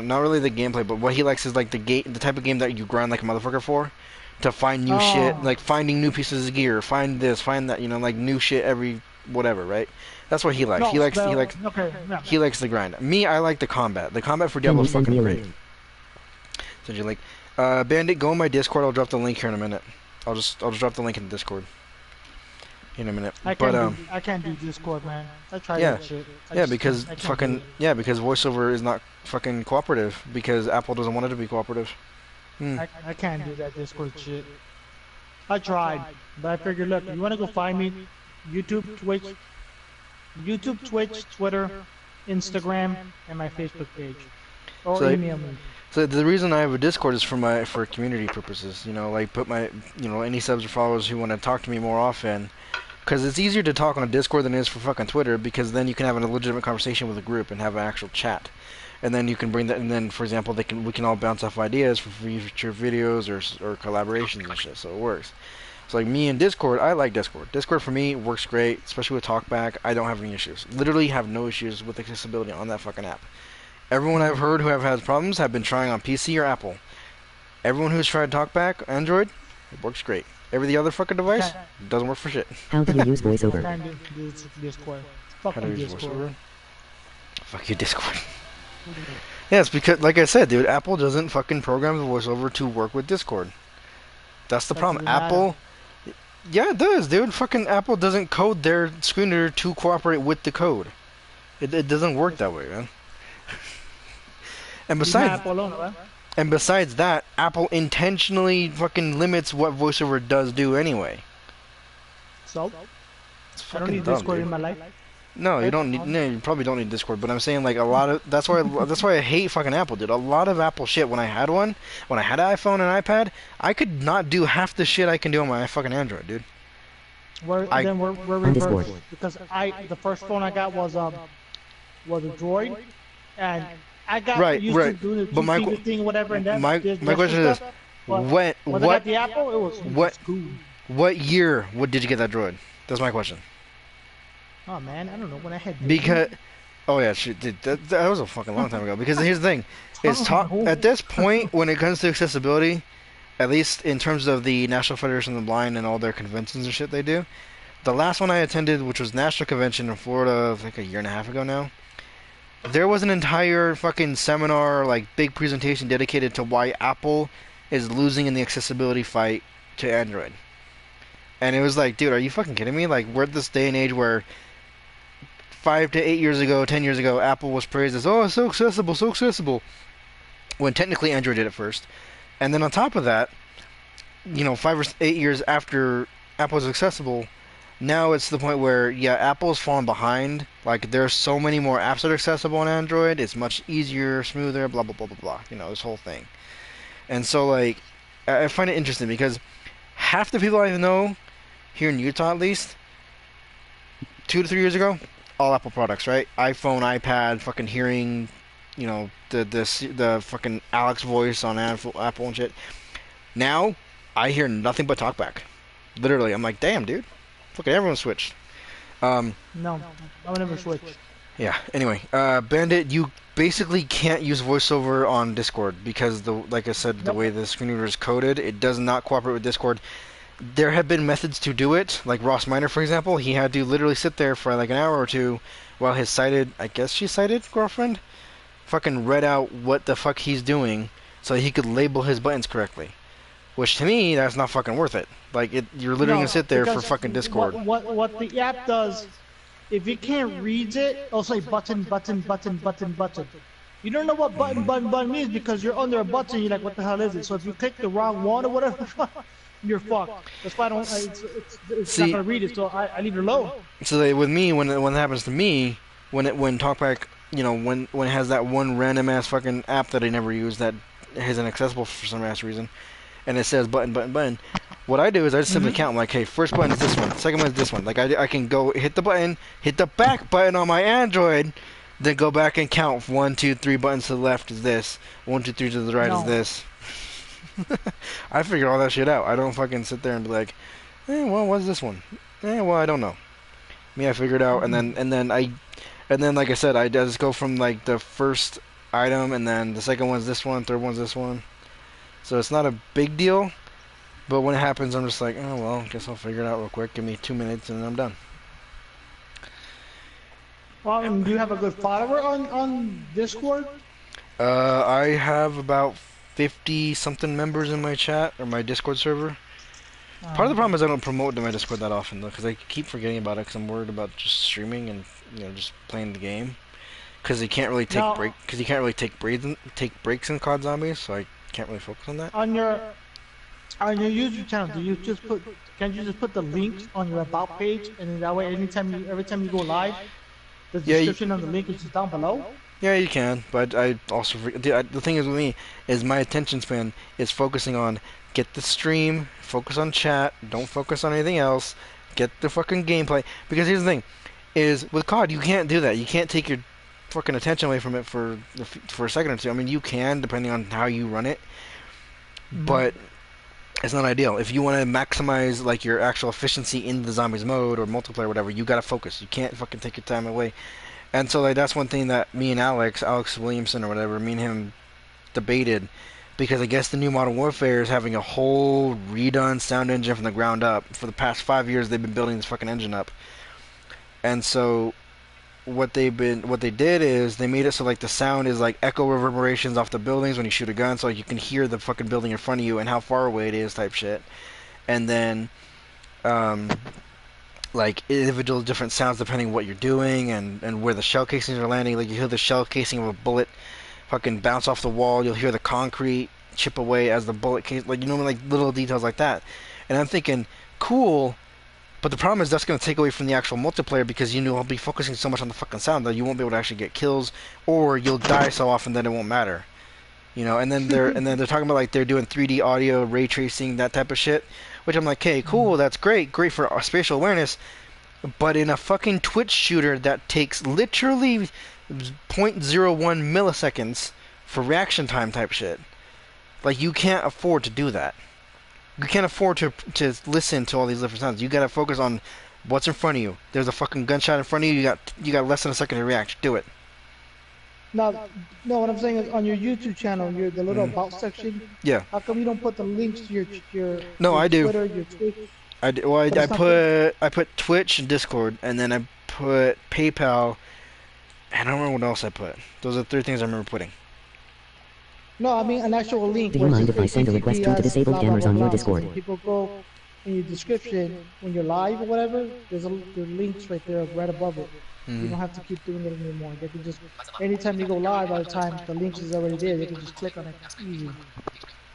[SPEAKER 3] not really the gameplay, but what he likes is like the type of game that you grind like a motherfucker for, to find new shit, like finding new pieces of gear, find this, find that, like new shit every whatever, right? That's what he likes. He likes the grind. Me, I like the combat. The combat for Diablo is fucking great. So you like, Bandit, go in my Discord. I'll drop the link here in a minute. I'll just drop the link in the Discord. in a minute.
[SPEAKER 5] I
[SPEAKER 3] But
[SPEAKER 5] can't I can't do Discord, man. I tried
[SPEAKER 3] yeah,
[SPEAKER 5] that shit.
[SPEAKER 3] yeah, because
[SPEAKER 5] I can't do
[SPEAKER 3] fucking
[SPEAKER 5] it.
[SPEAKER 3] yeah, because voiceover is not fucking cooperative because Apple doesn't want it to be cooperative.
[SPEAKER 5] I can't do that Discord shit. I tried, but I figured, look, you want to go find me? YouTube, Twitch, Twitter, Instagram, and my Facebook page, or
[SPEAKER 3] So,
[SPEAKER 5] email me.
[SPEAKER 3] so the reason I have a Discord is for community purposes. You know, like put my any subs or followers who want to talk to me more often. Because it's easier to talk on Discord than it is for fucking Twitter, because then you can have a legitimate conversation with a group and have an actual chat. And then you can bring that, and then, for example, we can all bounce off ideas for future videos or collaborations and shit, so it works. So like me and Discord, I like Discord. Discord for me works great, especially with TalkBack. I don't have any issues. Literally have no issues with accessibility on that fucking app. Everyone I've heard who have had problems have been trying on PC or Apple. Everyone who's tried TalkBack, Android, it works great. Every other fucking device doesn't work for shit.
[SPEAKER 4] How do you use voiceover?
[SPEAKER 5] Can't do Discord. Fuck
[SPEAKER 3] How do you use
[SPEAKER 5] Discord.
[SPEAKER 3] voiceover? Fuck you, Discord. Yeah, it's because, like I said, dude, Apple doesn't fucking program the voiceover to work with Discord. That's the problem. Apple, yeah, it does, dude. Fucking Apple doesn't code their screen reader to cooperate with the code. It doesn't work that way, man. And besides that, Apple intentionally fucking limits what voiceover does do anyway.
[SPEAKER 5] So,
[SPEAKER 3] It's
[SPEAKER 5] I don't
[SPEAKER 3] fucking
[SPEAKER 5] need
[SPEAKER 3] dumb,
[SPEAKER 5] Discord
[SPEAKER 3] dude.
[SPEAKER 5] in my life.
[SPEAKER 3] No, you don't need. No, you probably don't need Discord. But I'm saying like a lot of. That's why I hate fucking Apple, dude. A lot of Apple shit. When I had an iPhone and iPad, I could not do half the shit I can do on my fucking Android, dude.
[SPEAKER 5] We're reversed because the first phone I got was a Droid, and I got used to doing the two-finger thing, whatever. And that
[SPEAKER 3] my question is,
[SPEAKER 5] when I got the Apple, it was cool.
[SPEAKER 3] What year? What did you get that Droid? That's my question.
[SPEAKER 5] Oh man, I don't know when I had.
[SPEAKER 3] Because, oh yeah, shit, dude, that was a fucking long time ago. Because here's the thing, at this point when it comes to accessibility, at least in terms of the National Federation of the Blind and all their conventions and shit they do, the last one I attended, which was National Convention in Florida, like a year and a half ago now, there was an entire fucking seminar, like big presentation dedicated to why Apple is losing in the accessibility fight to Android. And it was like, dude, are you fucking kidding me? Like, we're at this day and age where 5 to 8 years ago, 10 years ago, Apple was praised as, oh, it's so accessible, when technically Android did it first. And then on top of that, 5 or 8 years after Apple was accessible, now it's the point where, yeah, Apple's fallen behind. Like, there's so many more apps that are accessible on Android. It's much easier, smoother, blah, blah, blah, blah, blah. This whole thing. And so, like, I find it interesting because half the people I know, here in Utah at least, 2 to 3 years ago, all Apple products, right? iPhone, iPad, fucking hearing, the fucking Alex voice on Apple and shit. Now, I hear nothing but TalkBack. Literally, I'm like, damn, dude. Fucking everyone switched.
[SPEAKER 5] No, I'll never switch.
[SPEAKER 3] Yeah. Anyway, Bandit, you basically can't use voiceover on Discord because like I said, the way the screen reader is coded, it does not cooperate with Discord. There have been methods to do it, like Ross Minor, for example. He had to literally sit there for like an hour or two while his sighted, I guess she's sighted girlfriend, fucking read out what the fuck he's doing so he could label his buttons correctly. Which to me, that's not fucking worth it. Like, you're literally gonna sit there for fucking Discord.
[SPEAKER 5] What the app does, if it can't read it, it'll say button. You don't know what button means because you're under a button. You're like, what the hell is it? So if you click the wrong one or whatever, you're fucked. That's why I don't. It's not gonna read it, so I leave it alone.
[SPEAKER 3] So with me, when it happens to me, when TalkBack, when it has that one random ass fucking app that I never use that isn't accessible for some ass reason, and it says button, what I do is I just simply count. I'm like, hey, first button is this one, second one is this one. Like I can go hit the button, hit the back button on my Android, then go back and count 1, 2, 3 buttons to the left is this, 1, 2, 3 to the right is this. I figure all that shit out. I don't fucking sit there and be like, well, what's this one? Well, I don't know. Me, I figure it out, and then like I said, I just go from like the first item, and then the second one's this one, third one's this one. So it's not a big deal, but when it happens, I'm just like, oh well, I guess I'll figure it out real quick. Give me 2 minutes, and I'm done.
[SPEAKER 5] Well, do you have a good follower on Discord?
[SPEAKER 3] I have about 50 something members in my chat or my Discord server. Part of the problem is I don't promote to my Discord that often though, because I keep forgetting about it because I'm worried about just streaming and just playing the game. Because you can't really take
[SPEAKER 5] Now,
[SPEAKER 3] take breaks in COD Zombies, so I can't really focus on that.
[SPEAKER 5] on your YouTube channel, do you just put? Can you just put the links on your about page, and then that way, every time you go live, the
[SPEAKER 3] Yeah,
[SPEAKER 5] description of the link is just down below?
[SPEAKER 3] Yeah, you can, but I also the thing is with me is my attention span is focusing on get the stream, focus on chat, don't focus on anything else, get the fucking gameplay. Because here's the thing, is with COD you can't do that. You can't take your fucking attention away from it for a second or two. I mean, you can depending on how you run it, but it's not ideal. If you want to maximize like your actual efficiency in the zombies mode or multiplayer, or whatever, you gotta focus. You can't fucking take your time away. And so like that's one thing that me and Alex Williamson or whatever, me and him debated, because I guess the new Modern Warfare is having a whole redone sound engine from the ground up. For the past 5 years, they've been building this fucking engine up, and so what they did is they made it so like the sound is like echo reverberations off the buildings when you shoot a gun, so like you can hear the fucking building in front of you and how far away it is, type shit, and then like individual different sounds depending what you're doing and where the shell casings are landing. Like you hear the shell casing of a bullet fucking bounce off the wall, you'll hear the concrete chip away as the bullet case, like like little details like that. And I'm thinking, cool, but the problem is that's going to take away from the actual multiplayer because I'll be focusing so much on the fucking sound that you won't be able to actually get kills, or you'll die so often that it won't matter. And then they're talking about like they're doing 3D audio, ray tracing, that type of shit. Which I'm like, hey, cool, that's great for spatial awareness, but in a fucking Twitch shooter that takes literally 0.01 milliseconds for reaction time type shit, like you can't afford to do that. You can't afford to listen to all these different sounds. You gotta focus on what's in front of you. There's a fucking gunshot in front of you. You got less than a second to react. Do it.
[SPEAKER 5] No, what I'm saying is on your YouTube channel, the little about section.
[SPEAKER 3] Yeah.
[SPEAKER 5] How come you don't put the links to your
[SPEAKER 3] No,
[SPEAKER 5] your
[SPEAKER 3] I do.
[SPEAKER 5] Twitter, your Twitch?
[SPEAKER 3] I do. Well, I put Twitch and Discord, and then I put PayPal, and I don't remember what else I put. Those are the 3 things I remember putting.
[SPEAKER 5] No, I mean an actual link.
[SPEAKER 4] Do you mind if I send a request to disabled gamers on your Discord?
[SPEAKER 5] So people go in your description when you're live or whatever. There's links right there, right above it. You don't have to keep doing it anymore. They can just, anytime you go live, by the time the link is already there, they can just click on it. Easy.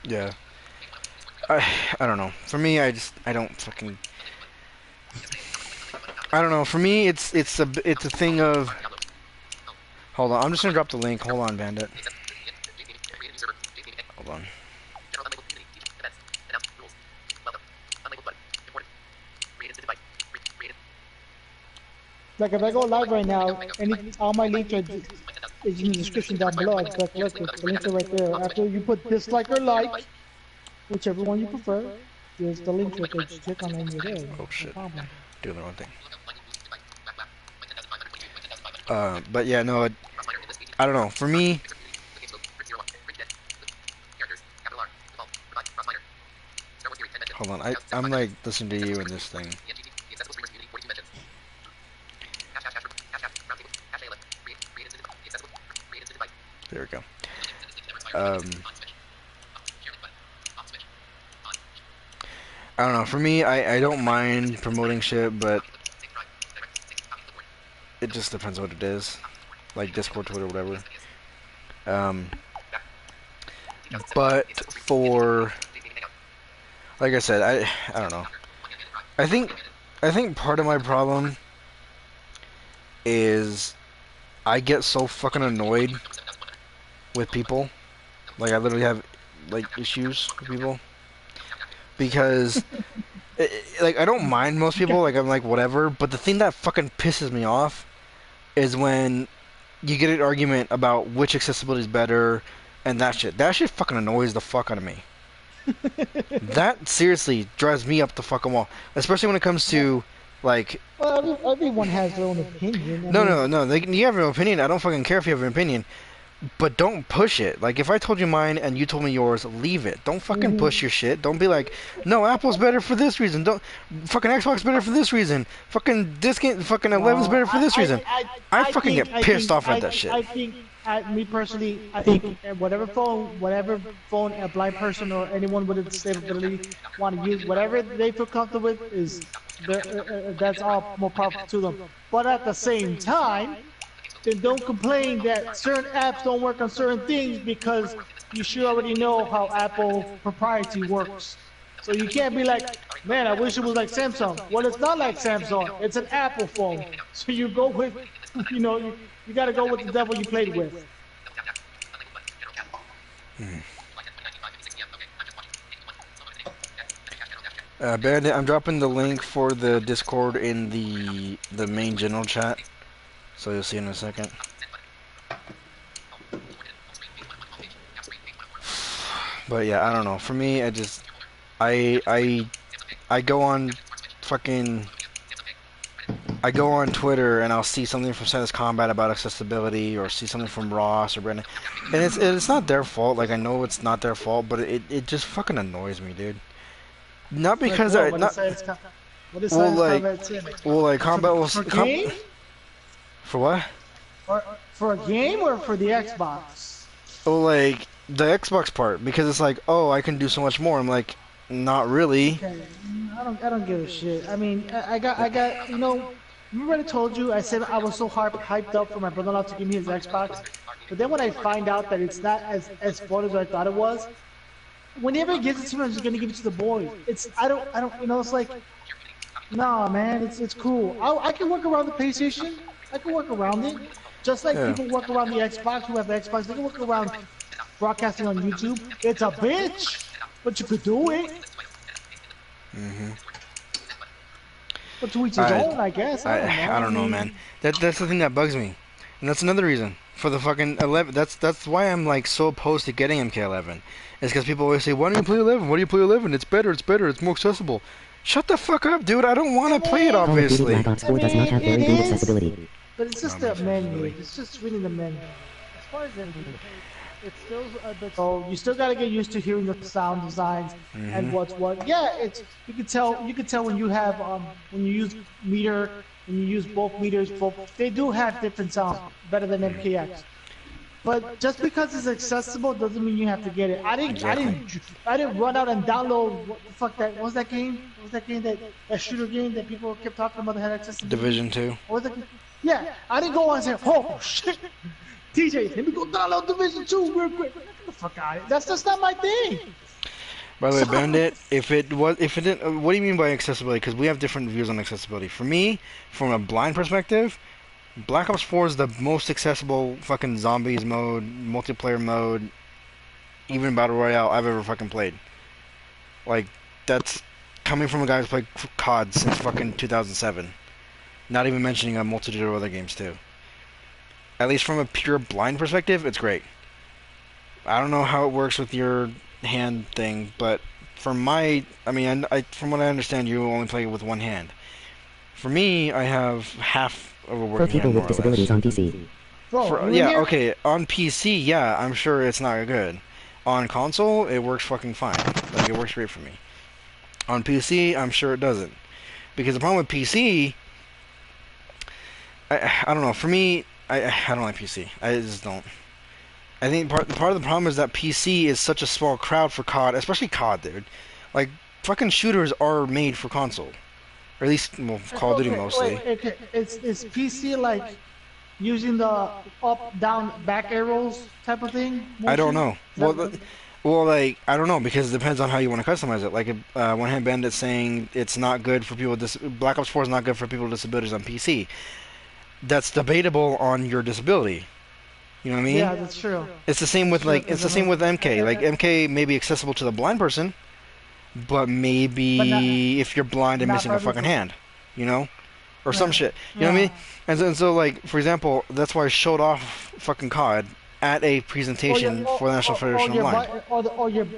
[SPEAKER 3] Yeah. I don't know. For me, I don't fucking. I don't know. For me, it's a thing of. Hold on, I'm just gonna drop the link. Hold on, Bandit. Hold on.
[SPEAKER 5] Like if I go live right now, all my links are is in the description down below. I just click, look, the links are right there. After you put dislike or like, whichever one you prefer, there's the link right there. Just click on it and you're there.
[SPEAKER 3] Oh shit.
[SPEAKER 5] No problem.
[SPEAKER 3] Doing the wrong thing. But yeah, no, I don't know. For me, hold on, I'm like listening to you in this thing. There we go. I don't know. For me, I don't mind promoting shit, but it just depends what it is, like Discord, Twitter, whatever. But for, like I said, I don't know. I think part of my problem is I get so fucking annoyed with people. Like I literally have like issues with people because like I don't mind most people. Like I'm like whatever. But the thing that fucking pisses me off is when you get an argument about which accessibility is better and that shit. That shit fucking annoys the fuck out of me. That seriously drives me up the fucking wall, especially when it comes to like.
[SPEAKER 5] Well, everyone has their own opinion.
[SPEAKER 3] No. You have an opinion. I don't fucking care if you have an opinion. But don't push it. Like, if I told you mine and you told me yours, leave it. Don't fucking push your shit. Don't be like, no, Apple's better for this reason. Don't, fucking Xbox better for this reason. Fucking this game, fucking 11's better for this reason. I fucking get pissed off at that shit.
[SPEAKER 5] me personally, I think whatever phone a blind person or anyone with a disability want to use, whatever they feel comfortable with, that's all more powerful to them. But at the same time, then don't complain that certain apps don't work on certain things because you should already know how Apple propriety works. So you can't be like, man, I wish it was like Samsung. Well, it's not like Samsung. It's an Apple phone. So you go with, you got to go with the devil you played with.
[SPEAKER 3] Bandit, I'm dropping the link for the Discord in the main general chat, so you'll see in a second. But yeah, I don't know. For me, I go on fucking, I go on Twitter and I'll see something from Status Combat about accessibility, or see something from Ross or Brendan, and it's not their fault. Like, I know it's not their fault, but it just fucking annoys me, dude. Not because
[SPEAKER 5] Like,
[SPEAKER 3] I not
[SPEAKER 5] what is
[SPEAKER 3] well
[SPEAKER 5] Science
[SPEAKER 3] like
[SPEAKER 5] Combat saying?
[SPEAKER 3] well like combat was
[SPEAKER 5] For game?
[SPEAKER 3] for what?
[SPEAKER 5] For a game or for the Xbox?
[SPEAKER 3] Well, like the Xbox part, because it's like, oh, I can do so much more. I'm like, not really.
[SPEAKER 5] Okay. I don't give a shit. I mean, I got, remember I told you, I said I was so hyped up for my brother-in-law to give me his Xbox, but then when I find out that it's not as fun as I thought it was, whenever he gives it to me, I'm just gonna give it to the boys. I don't, it's like, nah, man, it's cool. I can work around the PlayStation. I can work around it. Just like people work around the Xbox, who have the Xbox, they can work around broadcasting on YouTube. It's a bitch, but you could do it. But to each his own, I guess.
[SPEAKER 3] I don't know, man. That's the thing that bugs me, and that's another reason for the fucking 11. That's why I'm like so opposed to getting MK11. It's because people always say, "Why don't you play 11? Why do you play 11? It's better. It's better. It's more accessible." Shut the fuck up, dude. I don't want to play it,
[SPEAKER 4] Call of Duty
[SPEAKER 3] obviously.
[SPEAKER 4] Black Ops 4 does not have very good accessibility.
[SPEAKER 5] But it's just the menu. It's just reading the menu. As far as it's still a bit. So you still gotta get used to hearing the sound designs and what's what. Yeah, you can tell. You can tell when you have when you use meter, when you use both meters. They do have different sounds, better than MKX. But just because it's accessible doesn't mean you have to get it. I didn't run out and download what the fuck that what was that game? What was that game that shooter game that people kept talking about that had accessibility?
[SPEAKER 3] Division 2.
[SPEAKER 5] What was it? Yeah, I didn't go on and say, oh shit, TJ, let me go download Division 2 real quick. Get the fuck out of here. That's just not my thing.
[SPEAKER 3] By the way, Bandit, if it didn't, what do you mean by accessibility? Because we have different views on accessibility. For me, from a blind perspective, Black Ops 4 is the most accessible fucking zombies mode, multiplayer mode, even battle royale I've ever fucking played. Like, that's coming from a guy who's played COD since fucking 2007. Not even mentioning a multitude of other games too. At least from a pure blind perspective, it's great. I don't know how it works with your hand thing, but from my, from what I understand, you only play with one hand. For me, I have half of a
[SPEAKER 4] For
[SPEAKER 3] working
[SPEAKER 4] people
[SPEAKER 3] hand,
[SPEAKER 4] with
[SPEAKER 3] more or
[SPEAKER 4] disabilities
[SPEAKER 3] less.
[SPEAKER 4] on PC.
[SPEAKER 5] Bro,
[SPEAKER 3] Yeah, okay, on PC, yeah, I'm sure it's not good. On console, it works fucking fine. Like, it works great for me. On PC, I'm sure it doesn't. Because the problem with PC, I don't know, for me, I don't like PC. I just don't. I think part of the problem is that PC is such a small crowd for COD, especially COD, dude. Like, fucking shooters are made for console. Or at least, well, Call of Duty mostly.
[SPEAKER 5] Okay. Is PC like using the up, down, back arrows type of thing?
[SPEAKER 3] I don't know.
[SPEAKER 5] Motion?
[SPEAKER 3] Well, like, I don't know, because it depends on how you want to customize it. Like, One Hand Bandit saying it's not good for people with Black Ops 4 is not good for people with disabilities on PC. That's debatable on your disability. You know what I mean?
[SPEAKER 5] Yeah, that's true.
[SPEAKER 3] It's the same with MK. Like, MK may be accessible to the blind person, but maybe if you're blind and
[SPEAKER 5] not
[SPEAKER 3] missing
[SPEAKER 5] for
[SPEAKER 3] a fucking
[SPEAKER 5] everyone.
[SPEAKER 3] hand, you know, or some shit. You know what I mean? And so, like, for example, that's why I showed off fucking COD at a presentation for the National Federation of Blind.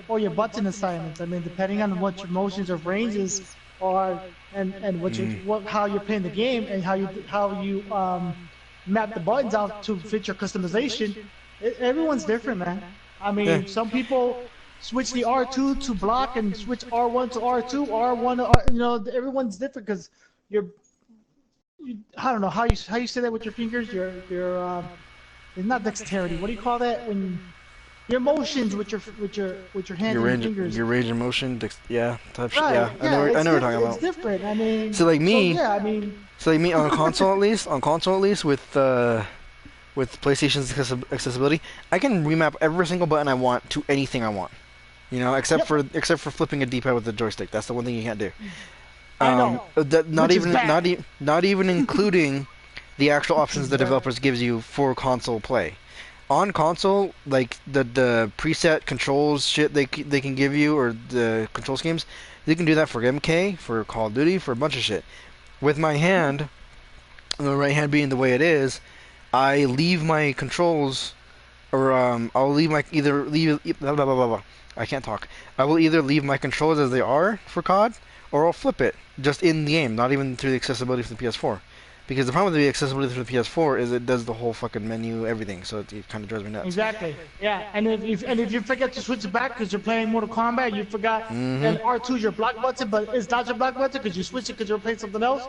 [SPEAKER 5] Or your button assignments. I mean, depending on what your motions or ranges are, and how you're playing the game and how you map the buttons out to fit your customization. Everyone's different, man. I mean, some people switch the R2 to block and switch R1 to R2, R1 to R. Everyone's different because I don't know how you say that with your fingers. It's not dexterity. What do you call that when your motions with your hands and fingers?
[SPEAKER 3] Your range of motion, yeah, touch,
[SPEAKER 5] Right.
[SPEAKER 3] yeah.
[SPEAKER 5] Yeah.
[SPEAKER 3] I know what you're talking
[SPEAKER 5] It's
[SPEAKER 3] about.
[SPEAKER 5] different. I mean.
[SPEAKER 3] So like me,
[SPEAKER 5] So yeah. I mean.
[SPEAKER 3] so like me on console at least, with PlayStation's accessibility, I can remap every single button I want to anything I want. You know, except for flipping a D-pad with the joystick. That's the one thing you can't do.
[SPEAKER 5] I know.
[SPEAKER 3] Not even including the actual options the developers gives you for console play. On console, like the preset controls shit they can give you, or the control schemes, they can do that for MK, for Call of Duty, for a bunch of shit. With my hand, the right hand being the way it is, I leave my controls, or I'll leave my blah, blah, blah, blah, blah. I can't talk. I will either leave my controls as they are for COD, or I'll flip it just in the game, not even through the accessibility for the PS4. Because the problem with the accessibility for the PS4 is it does the whole fucking menu, everything, so it kind of drives me nuts.
[SPEAKER 5] Exactly. Yeah, and if you forget to switch it back because you're playing Mortal Kombat, you forgot, and R2 is your block button, but it's not your block button because you switched it because you're playing something else.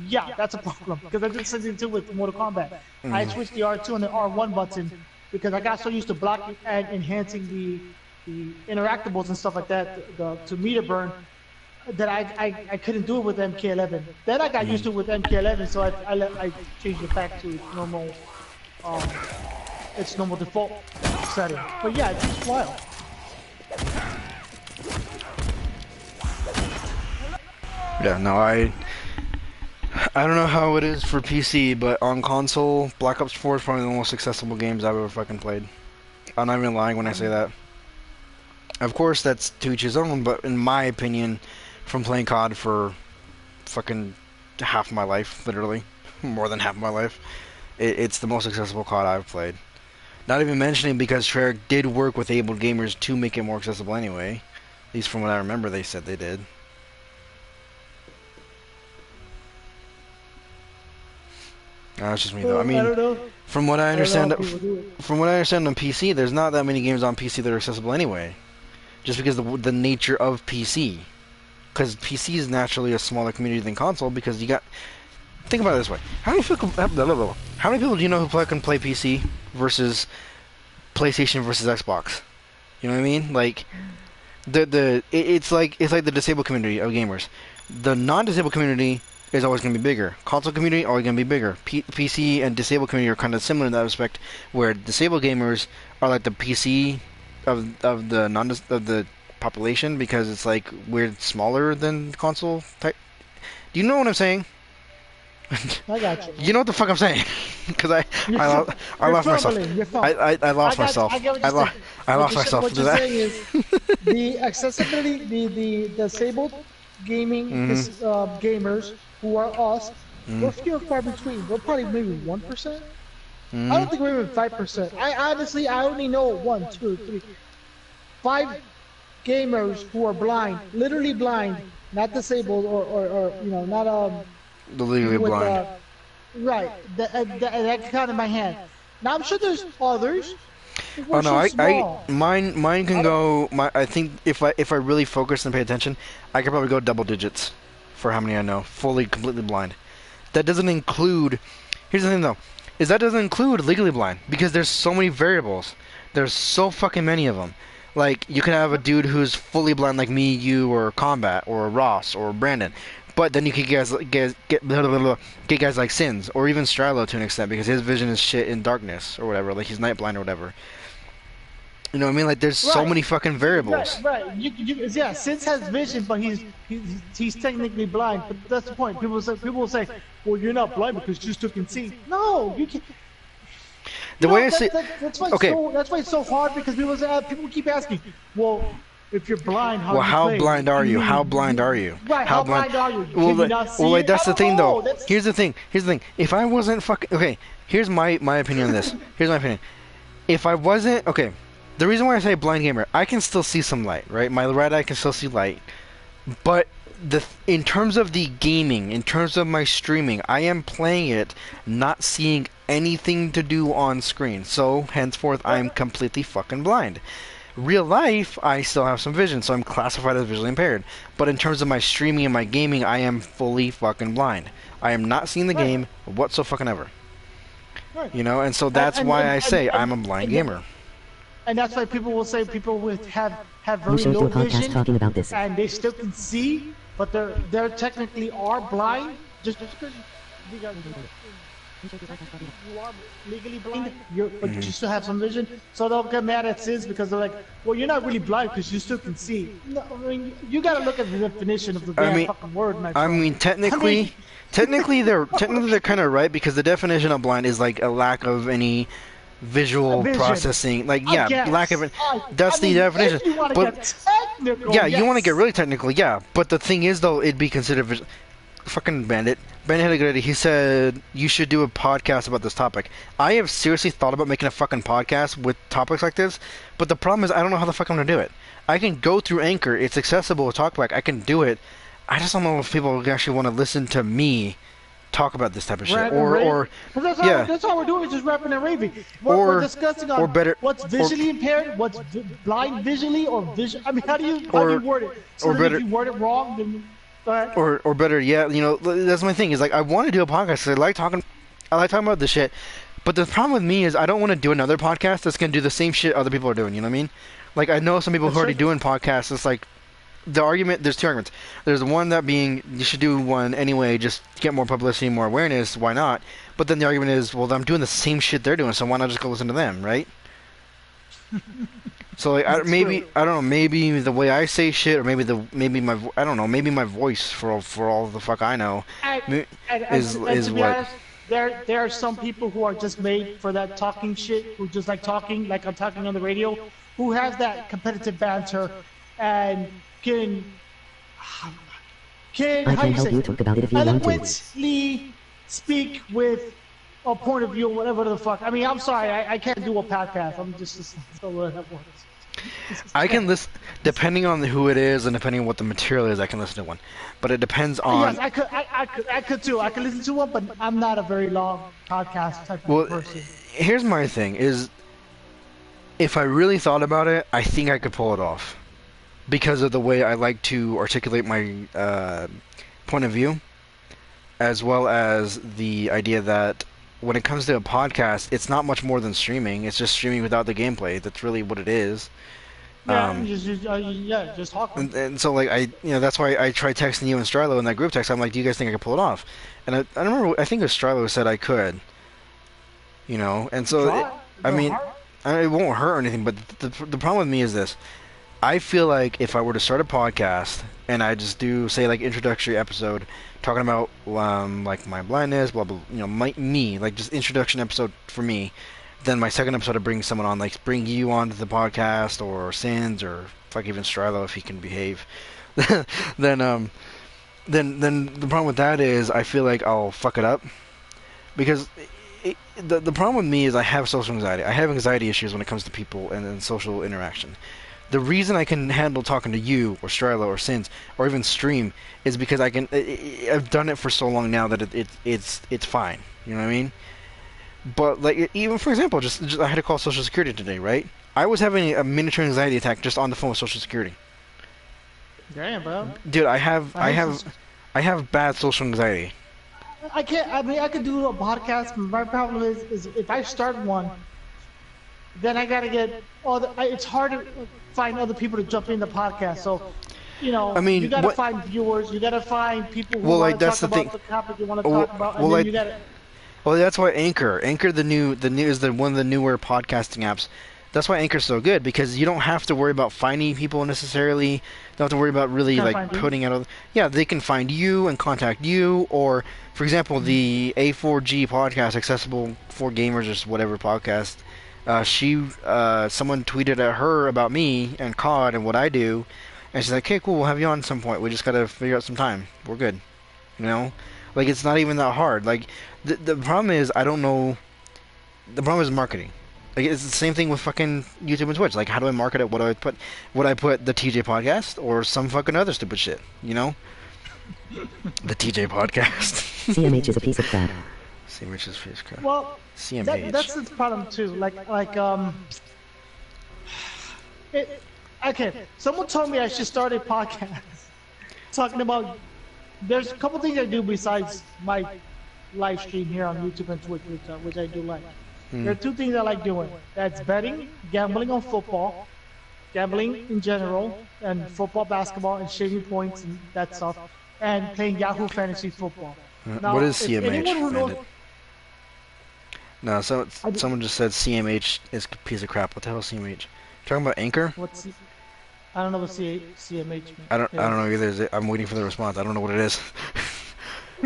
[SPEAKER 5] Yeah, that's a problem. Because I did something too with Mortal Kombat. I switched the R2 and the R1 button because I got so used to blocking and enhancing the interactables and stuff like that to meter burn that I couldn't do it with MK11. Then I got used to it with MK11, so I changed it back to its normal default setting. But yeah, it takes a while.
[SPEAKER 3] Yeah, no, I don't know how it is for PC, but on console, Black Ops 4 is probably the most accessible games I've ever fucking played. I'm not even lying when I say that. Of course, that's to each his own, but in my opinion, from playing COD for fucking half my life, literally, more than half my life, it's the most accessible COD I've played. Not even mentioning because Treyarch did work with able gamers to make it more accessible anyway. At least from what I remember, they said they did. That's just me though. I mean,
[SPEAKER 5] I don't know.
[SPEAKER 3] from what I understand,
[SPEAKER 5] on
[SPEAKER 3] PC, there's not that many games on PC that are accessible anyway. Just because the nature of PC. Because PC is naturally a smaller community than console, because you got... Think about it this way. How many people do you know who can play PC versus PlayStation versus Xbox? You know what I mean? Like, it's like the disabled community of gamers. The non-disabled community is always going to be bigger. Console community always going to be bigger. PC and disabled community are kind of similar in that respect, where disabled gamers are like the PC of the population, because it's like we're smaller than console type. Do you know what I'm saying?
[SPEAKER 5] I got you.
[SPEAKER 3] You know what the fuck I'm saying? Because I lost myself. I lost myself. I lost myself.
[SPEAKER 5] What you're saying is the accessibility, the disabled gaming gamers who are us, we're few and far between. We're probably maybe 1%. I don't think we're even 5%. I only know 1, 2, 3, 5 gamers who are blind, literally blind, not disabled or you know, not
[SPEAKER 3] the legally blind.
[SPEAKER 5] Right. That kind of my hand. Now I'm sure there's others.
[SPEAKER 3] Oh no, mine can go. I think if I really focus and pay attention, I could probably go double digits for how many I know. Fully, completely blind. That doesn't include. Here's the thing though, is that doesn't include legally blind, because there's so many variables. There's so fucking many of them. Like, you can have a dude who's fully blind like me, you, or Combat, or Ross, or Brandon. But then you could get guys like Sins, or even Strilo to an extent, because his vision is shit in darkness, or whatever. Like, he's night blind or whatever. You know what I mean? Like, there's so many fucking variables.
[SPEAKER 5] Right. Yeah, Sins has vision, but he's technically blind. But that's the point. People will say, well, you're not blind because you still can see. No, you can.
[SPEAKER 3] The way I see,
[SPEAKER 5] that's why
[SPEAKER 3] okay.
[SPEAKER 5] That's why it's so hard, because people keep asking, well, if you're blind,
[SPEAKER 3] how blind are you? How blind are you?
[SPEAKER 5] Right, how blind are you?
[SPEAKER 3] Well, that's the thing, though. Here's the thing. If I wasn't okay, here's my opinion on this. Here's my opinion. If I wasn't, okay, the reason why I say blind gamer, I can still see some light, right? My right eye can still see light. But in terms of the gaming, in terms of my streaming, I am playing it not seeing anything to do on screen. So, henceforth, I'm completely fucking blind. Real life, I still have some vision, so I'm classified as visually impaired. But in terms of my streaming and my gaming, I am fully fucking blind. I am not seeing the game whatsoever.
[SPEAKER 5] Right.
[SPEAKER 3] You know, and so that's why I say I'm a blind gamer.
[SPEAKER 5] And that's why people will say people with have
[SPEAKER 4] Who
[SPEAKER 5] very
[SPEAKER 4] shows
[SPEAKER 5] low
[SPEAKER 4] do a podcast
[SPEAKER 5] vision
[SPEAKER 4] talking about this?
[SPEAKER 5] and they still can see, but they're technically are blind just because you are legally blind, but you still have some vision. So they'll get mad at SIDS because they're like, well, you're not really blind because you still can see. No, I mean, you got to look at the definition of the damn fucking word, my friend.
[SPEAKER 3] I mean, technically they're kind of right because the definition of blind is like a lack of any visual processing. Like, yeah, lack of it. That's the definition.
[SPEAKER 5] If you want to get technical,
[SPEAKER 3] yeah, you want to get really technical, yeah. But the thing is, though, it'd be considered fucking Bandit. Bandit had a good idea. He said you should do a podcast about this topic. I have seriously thought about making a fucking podcast with topics like this, but the problem is I don't know how the fuck I'm gonna do it. I can go through Anchor. It's accessible with TalkBack. I can do it. I just don't know if people actually want to listen to me talk about this type of shit.
[SPEAKER 5] That's all we're doing is just rapping and raving. We're discussing on what's visually impaired, what's blind visually, or vision. I mean, how do you word it? So if you word it wrong, then
[SPEAKER 3] or better, yeah. You know, that's my thing. Is like I want to do a podcast because I like talking about this shit. But the problem with me is I don't want to do another podcast that's gonna do the same shit other people are doing. You know what I mean? Like I know some people who are already doing podcasts. It's like the argument. There's two arguments. There's one that being you should do one anyway, just get more publicity, more awareness. Why not? But then the argument is, well, I'm doing the same shit they're doing, so why not just go listen to them, right? So like I don't know, maybe the way I say shit, or maybe my voice for all the fuck I know is
[SPEAKER 5] to be
[SPEAKER 3] what.
[SPEAKER 5] honest, there are some people who are just made for that talking shit, who just like talking, like I'm talking on the radio, who has that competitive banter and can
[SPEAKER 4] I can help you talk about it if you want to.
[SPEAKER 5] eloquently speak with a point of view, whatever the fuck. I mean, I'm sorry, I can't do a podcast. I'm just so that works.
[SPEAKER 3] I can listen, depending on who it is and depending on what the material is. I can listen to one, but it depends on.
[SPEAKER 5] Yes, I could too. I could listen to one, but I'm not a very long podcast type of person.
[SPEAKER 3] Here's my thing: is if I really thought about it, I think I could pull it off because of the way I like to articulate my point of view, as well as the idea that when it comes to a podcast, it's not much more than streaming. It's just streaming without the gameplay. That's really what it is.
[SPEAKER 5] Just talking.
[SPEAKER 3] And so, like, that's why I tried texting you and Strilo in that group text. I'm like, do you guys think I could pull it off? And I remember, I think it was Strilo said I could. You know, and so, it won't hurt or anything, but the problem with me is this. I feel like if I were to start a podcast and I just do, say, like, introductory episode talking about, like, my blindness, blah, blah, me, like, just introduction episode for me, then my second episode I bring someone on, like, bring you onto the podcast, or Sins, or fuck even Strilo if he can behave, then the problem with that is I feel like I'll fuck it up, because the problem with me is I have social anxiety. I have anxiety issues when it comes to people and social interaction. The reason I can handle talking to you or Strilo or Sins or even stream is because I've done it for so long now that it's fine. You know what I mean? But like even for example, just I had to call Social Security today, right? I was having a miniature anxiety attack just on the phone with Social Security.
[SPEAKER 5] Damn, bro.
[SPEAKER 3] Dude, I have bad social anxiety.
[SPEAKER 5] I can't. I mean, I could do a podcast. My problem is if I start one, then I gotta get it's hard to find other people to jump in the podcast. So, I mean, you gotta find viewers. You gotta find people who want to talk about the topic you want to talk about, and then you gotta.
[SPEAKER 3] Well, that's why Anchor is one of the newer podcasting apps. That's why Anchor's so good, because you don't have to worry about finding people necessarily. You don't have to worry about really like putting out. Yeah, they can find you and contact you, or for example, the A4G podcast, accessible for gamers or whatever podcast. Someone tweeted at her about me and COD and what I do, and she's like, "Okay, cool, we'll have you on at some point. We just gotta figure out some time. We're good." Like it's not even that hard. Like the problem is I don't know. The problem is marketing. Like it's the same thing with fucking YouTube and Twitch. Like how do I market it? What do I put? Would I put the TJ podcast or some fucking other stupid shit? The TJ podcast.
[SPEAKER 4] CMH is a piece of crap.
[SPEAKER 3] CMH is a piece of crap.
[SPEAKER 5] Well,
[SPEAKER 3] CMH.
[SPEAKER 5] That's the problem too. Okay, someone told me I should start a podcast talking about. There's a couple things I do besides my live stream here on YouTube and Twitch, which I do like. There are two things I like doing. That's betting, gambling on football, gambling in general, and football, basketball, and shaving points and that stuff, and playing Yahoo Fantasy Football. Now,
[SPEAKER 3] What is
[SPEAKER 5] if anyone who
[SPEAKER 3] CMH,
[SPEAKER 5] knows,
[SPEAKER 3] Bandit? No, someone just said CMH is a piece of crap. What the hell is CMH? Talking about Anchor?
[SPEAKER 5] I don't know what CMH means.
[SPEAKER 3] I don't know either. I'm waiting for the response. I don't know what it is.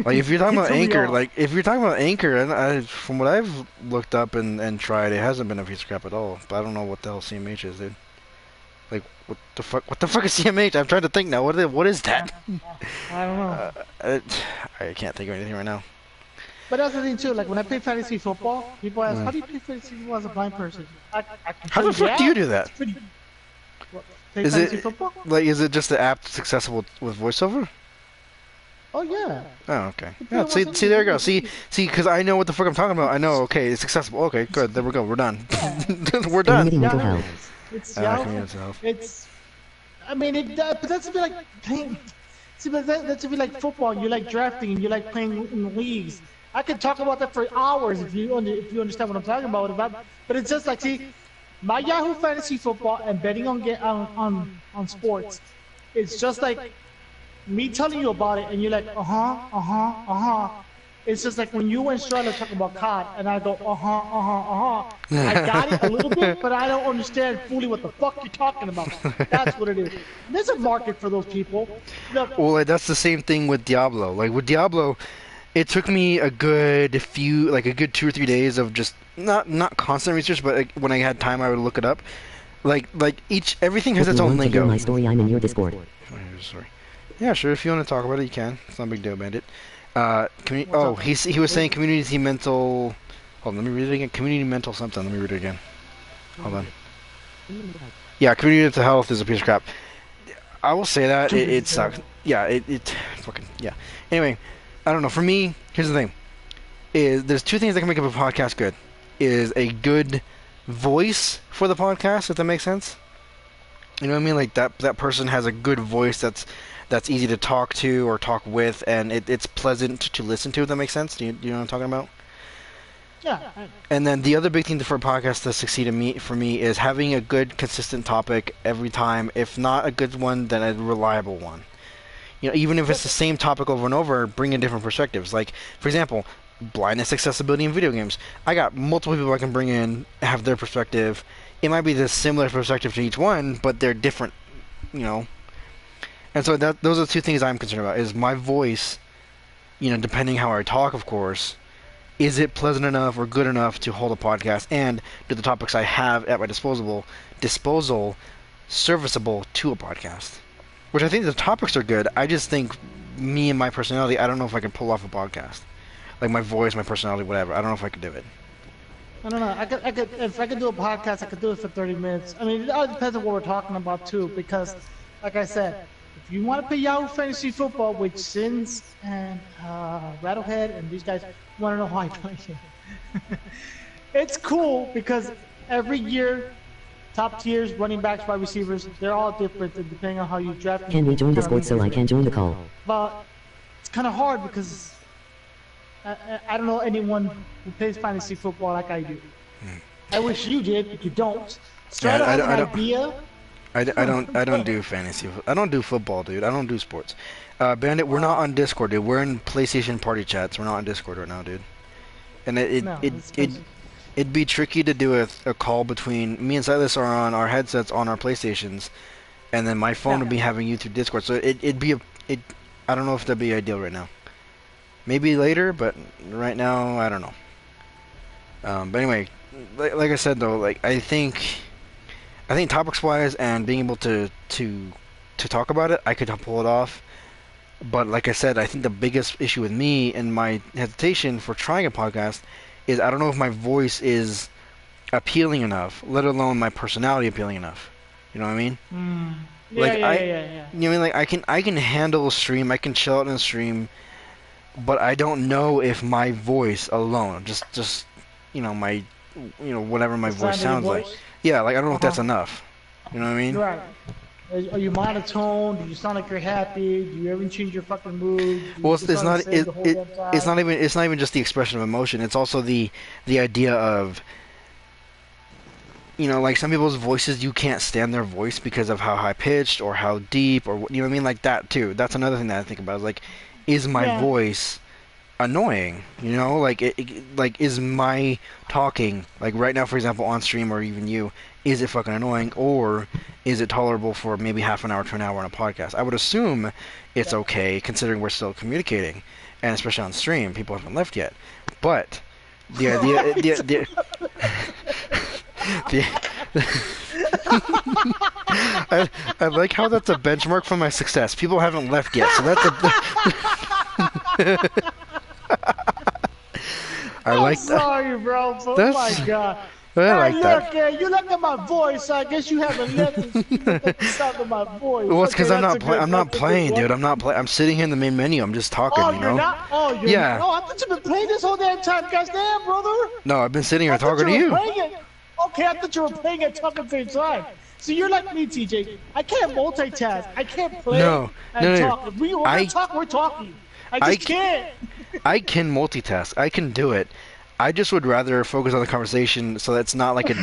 [SPEAKER 3] Like if you're talking about
[SPEAKER 5] It's
[SPEAKER 3] Anchor,
[SPEAKER 5] real.
[SPEAKER 3] like if you're talking about Anchor, and from what I've looked up and tried, it hasn't been a piece of crap at all. But I don't know what the hell CMH is, dude. Like what the fuck? What the fuck is CMH? I'm trying to think now. What is that?
[SPEAKER 5] I don't know.
[SPEAKER 3] I can't think of anything right now.
[SPEAKER 5] But that's the thing too. Like when I play fantasy football, people ask, "How do you play fantasy football as a blind person?" I can
[SPEAKER 3] How the
[SPEAKER 5] tell
[SPEAKER 3] fuck do you do that?
[SPEAKER 5] it's pretty- What, play
[SPEAKER 3] Is
[SPEAKER 5] fantasy
[SPEAKER 3] it
[SPEAKER 5] football?
[SPEAKER 3] like is it just the app that's accessible with voiceover?
[SPEAKER 5] Oh yeah.
[SPEAKER 3] Oh, okay.
[SPEAKER 5] It's
[SPEAKER 3] Yeah,
[SPEAKER 5] pretty much
[SPEAKER 3] see, there you go. See, because I know what the fuck I'm talking about. I know. Okay, it's accessible. Okay, good. There we go. We're done. We're done.
[SPEAKER 4] Community mental
[SPEAKER 5] Yeah.
[SPEAKER 4] health.
[SPEAKER 5] It's
[SPEAKER 3] Community
[SPEAKER 5] yeah.
[SPEAKER 3] mental health.
[SPEAKER 5] It's. I mean, but that's a bit like playing. See, but that's a bit like football. You like drafting and you like playing in leagues. I could talk about that for hours if you understand what I'm talking about. But it's just like, see, my Yahoo Fantasy Football and betting on sports. It's just like me telling you about it, and you're like, It's just like when you and Charlotte talk about COD, and I go, I got it a little bit, but I don't understand fully what the fuck you're talking about. That's what it is. And there's a market for those people. Look,
[SPEAKER 3] Well, like, that's the same thing with Diablo. Like with Diablo, it took me a good 2 or 3 days of just not constant research, but like, when I had time, I would look it up. Like everything has
[SPEAKER 4] If
[SPEAKER 3] its
[SPEAKER 4] you
[SPEAKER 3] own
[SPEAKER 4] want to hear
[SPEAKER 3] lingo.
[SPEAKER 4] my story, I'm in your Discord.
[SPEAKER 3] Sorry. Yeah, sure. If you want to talk about it, you can. It's not a big deal, Bandit. He was saying community mental. Hold on, let me read it again. Community mental something. Let me read it again. Hold on. Yeah, community mental health is a piece of crap. I will say that it sucks. Yeah, it fucking yeah. Anyway, I don't know. For me, here's the thing: there's two things that can make up a podcast good. Is a good voice for the podcast, if that makes sense. You know what I mean? Like that person has a good voice that's easy to talk to or talk with, and it's pleasant to listen to, if that makes sense. Do you know what I'm talking about?
[SPEAKER 5] yeah.
[SPEAKER 3] And then the other big thing for a podcast to succeed for me is having a good, consistent topic every time. If not a good one, then a reliable one. You know, even if it's the same topic over and over, bring in different perspectives. Like, for example, blindness, accessibility in video games. I got multiple people I can bring in, have their perspective. It might be the similar perspective to each one, but they're different, you know. And so those are the two things I'm concerned about, is my voice, you know, depending how I talk, of course, is it pleasant enough or good enough to hold a podcast, and do the topics I have at my disposal serviceable to a podcast? Which I think the topics are good. I just think me and my personality, I don't know if I can pull off a podcast. Like my voice, my personality, whatever. I don't know if I could do it.
[SPEAKER 5] I don't know. I could, if I could do a podcast, I could do it for 30 minutes. I mean, it all depends on what we're talking about too, because, like I said, if you want to play Yahoo Fantasy Football, which Sins and Rattlehead and these guys want to know how I play it, it's cool because every year, top tiers, running backs, wide receivers, they're all different depending on how you draft them.
[SPEAKER 4] Can we join Discord so I can join the call?
[SPEAKER 5] But it's kind of hard because I don't know anyone who plays fantasy football like I do. I wish you did, but you don't. Start
[SPEAKER 3] I
[SPEAKER 5] out
[SPEAKER 3] don't-
[SPEAKER 5] an idea.
[SPEAKER 3] I don't do fantasy. I don't do football, dude. I don't do sports. Bandit, we're not on Discord, dude. We're in PlayStation party chats. We're not on Discord right now, dude. And it'd be tricky to do a call between me and Silas are on our headsets on our PlayStations, and then my phone would be having you through Discord. So I don't know if that'd be ideal right now. Maybe later, but right now I don't know. But anyway, like I said though, like I think topics wise and being able to talk about it, I could pull it off. But like I said, I think the biggest issue with me and my hesitation for trying a podcast is I don't know if my voice is appealing enough, let alone my personality appealing enough. You know what I mean?
[SPEAKER 5] Yeah,
[SPEAKER 3] Like,
[SPEAKER 5] yeah.
[SPEAKER 3] You know what I mean? Like I can handle a stream, I can chill out in a stream, but I don't know if my voice alone, just you know, my whatever my voice sounds like. Yeah, like I don't know if that's enough. You know what I mean?
[SPEAKER 5] Right. Are you monotone? Do you sound like you're happy? Do you ever change your fucking mood? Do you
[SPEAKER 3] Well,
[SPEAKER 5] just sound the same the whole damn time?
[SPEAKER 3] it's not even just the expression of emotion. It's also the idea of, you know, like some people's voices, you can't stand their voice because of how high pitched or how deep, or you know what I mean, like that too. That's another thing that I think about. Is like, is my
[SPEAKER 5] Yeah.
[SPEAKER 3] voice annoying? You know, like like is my talking, like right now, for example, on stream, or even you, is it fucking annoying, or is it tolerable for maybe half an hour to an hour on a podcast? I would assume it's okay, considering we're still communicating, and especially on stream, people haven't left yet. But the idea, the I like how that's a benchmark for my success. People haven't left yet, so that's a. I
[SPEAKER 5] I'm
[SPEAKER 3] like that.
[SPEAKER 5] sorry, bro. Oh
[SPEAKER 3] That's-
[SPEAKER 5] my god.
[SPEAKER 3] I
[SPEAKER 5] Hey,
[SPEAKER 3] like that.
[SPEAKER 5] look, you look at my voice. So I guess you haven't left. You look at the sound of my voice.
[SPEAKER 3] Well, it's because
[SPEAKER 5] Okay,
[SPEAKER 3] I'm
[SPEAKER 5] that's
[SPEAKER 3] not
[SPEAKER 5] a good-
[SPEAKER 3] I'm not
[SPEAKER 5] that's a good
[SPEAKER 3] playing,
[SPEAKER 5] one.
[SPEAKER 3] dude. I'm not I'm sitting here in the main menu. I'm just talking.
[SPEAKER 5] Oh,
[SPEAKER 3] You
[SPEAKER 5] you're
[SPEAKER 3] know?
[SPEAKER 5] not? Oh, you're
[SPEAKER 3] Yeah.
[SPEAKER 5] not? Oh, I thought you've been playing this whole damn time. Gosh damn, brother.
[SPEAKER 3] No, I've been sitting here
[SPEAKER 5] I thought
[SPEAKER 3] talking to
[SPEAKER 5] you
[SPEAKER 3] you.
[SPEAKER 5] were playing it. Okay, I thought you were playing and talking at the same time. So you're like me, TJ. I can't multitask. I can't play
[SPEAKER 3] No,
[SPEAKER 5] and
[SPEAKER 3] no, no.
[SPEAKER 5] talk. If we're
[SPEAKER 3] I-
[SPEAKER 5] gonna talk, we're talking. I
[SPEAKER 3] I
[SPEAKER 5] just can't.
[SPEAKER 3] I can multitask. I can do it. I just would rather focus on the conversation, so that's not like a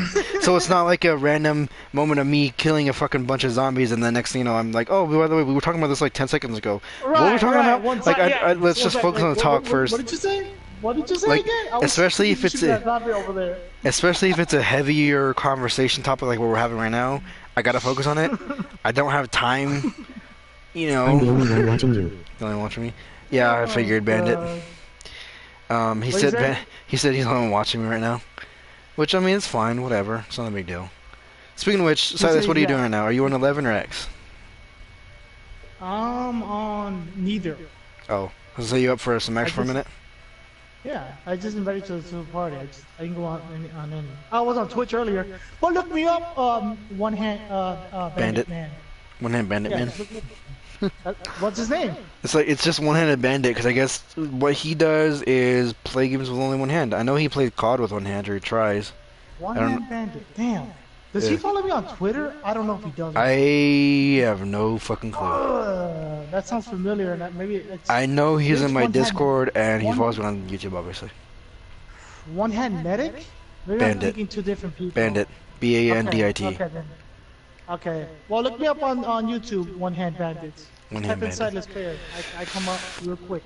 [SPEAKER 3] so it's not like a random moment of me killing a fucking bunch of zombies, and the next thing you know, I'm like, oh, by the way, we were talking about this like 10 seconds ago. What were we talking about?
[SPEAKER 5] One
[SPEAKER 3] Like,
[SPEAKER 5] sec- yeah.
[SPEAKER 3] let's just focus on the talk first.
[SPEAKER 5] What did you say? What did you say
[SPEAKER 3] Like,
[SPEAKER 5] again? I was
[SPEAKER 3] especially if it's
[SPEAKER 5] shooting
[SPEAKER 3] a-
[SPEAKER 5] that zombie over there.
[SPEAKER 3] Especially if it's a heavier conversation topic like what we're having right now, I gotta focus on it. I don't have time, you
[SPEAKER 4] I'm the
[SPEAKER 3] know.
[SPEAKER 4] only one watching you.
[SPEAKER 3] You only watching me? Yeah, I figured, Bandit. He
[SPEAKER 5] What'd you
[SPEAKER 3] said
[SPEAKER 5] say?
[SPEAKER 3] he said he's the only one watching me right now, which I mean it's fine, whatever. It's not a big deal. Speaking of which, Silas,
[SPEAKER 5] said
[SPEAKER 3] what are you
[SPEAKER 5] yeah.
[SPEAKER 3] doing right now? Are you on 11 or X?
[SPEAKER 5] I'm on neither.
[SPEAKER 3] Oh, so you up for some X for a
[SPEAKER 5] just-
[SPEAKER 3] minute?
[SPEAKER 5] Yeah, I just invited you to the party. I didn't go on any. I was on Twitch earlier. But look me up, one hand,
[SPEAKER 3] Bandit.
[SPEAKER 5] man.
[SPEAKER 3] One hand bandit
[SPEAKER 5] Yeah,
[SPEAKER 3] man.
[SPEAKER 5] what's his name?
[SPEAKER 3] It's just one-handed bandit because I guess what he does is play games with only one hand. I know he plays COD with one hand, or he tries.
[SPEAKER 5] One
[SPEAKER 3] I don't
[SPEAKER 5] hand bandit. Damn. Does he
[SPEAKER 3] Yeah.
[SPEAKER 5] follow me on Twitter? I don't know if he does.
[SPEAKER 3] I have no fucking clue.
[SPEAKER 5] That sounds familiar. And that maybe it's
[SPEAKER 3] I know he's
[SPEAKER 5] Which
[SPEAKER 3] in my
[SPEAKER 5] one had-
[SPEAKER 3] Discord and he
[SPEAKER 5] one-
[SPEAKER 3] follows me on YouTube, obviously.
[SPEAKER 5] one hand medic. Maybe I'm
[SPEAKER 3] Bandit.
[SPEAKER 5] thinking two different people.
[SPEAKER 3] Bandit, B-A-N-D-I-T.
[SPEAKER 5] Okay, then. Okay. Well, look me up on YouTube. One hand bandits.
[SPEAKER 3] One
[SPEAKER 5] Type
[SPEAKER 3] hand
[SPEAKER 5] in
[SPEAKER 3] bandit.
[SPEAKER 5] Sightless Player. I come up real quick.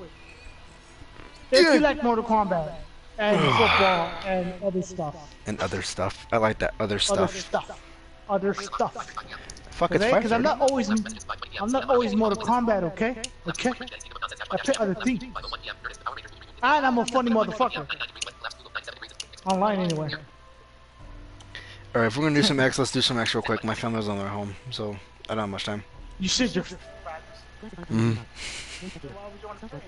[SPEAKER 5] If you like Mortal Kombat and football and other stuff.
[SPEAKER 3] And other stuff. I like that other stuff.
[SPEAKER 5] Other stuff.
[SPEAKER 3] Fuck, it's
[SPEAKER 5] Because I'm
[SPEAKER 3] 5:30.
[SPEAKER 5] not always Mortal Kombat, okay? Okay? I play other things. And I'm a funny motherfucker. Online anyway.
[SPEAKER 3] Alright, if we're gonna do some X, let's do some X real quick. My family's on their home, so I don't have much time.
[SPEAKER 5] You should just.
[SPEAKER 3] Mm.
[SPEAKER 5] Why would you want to play?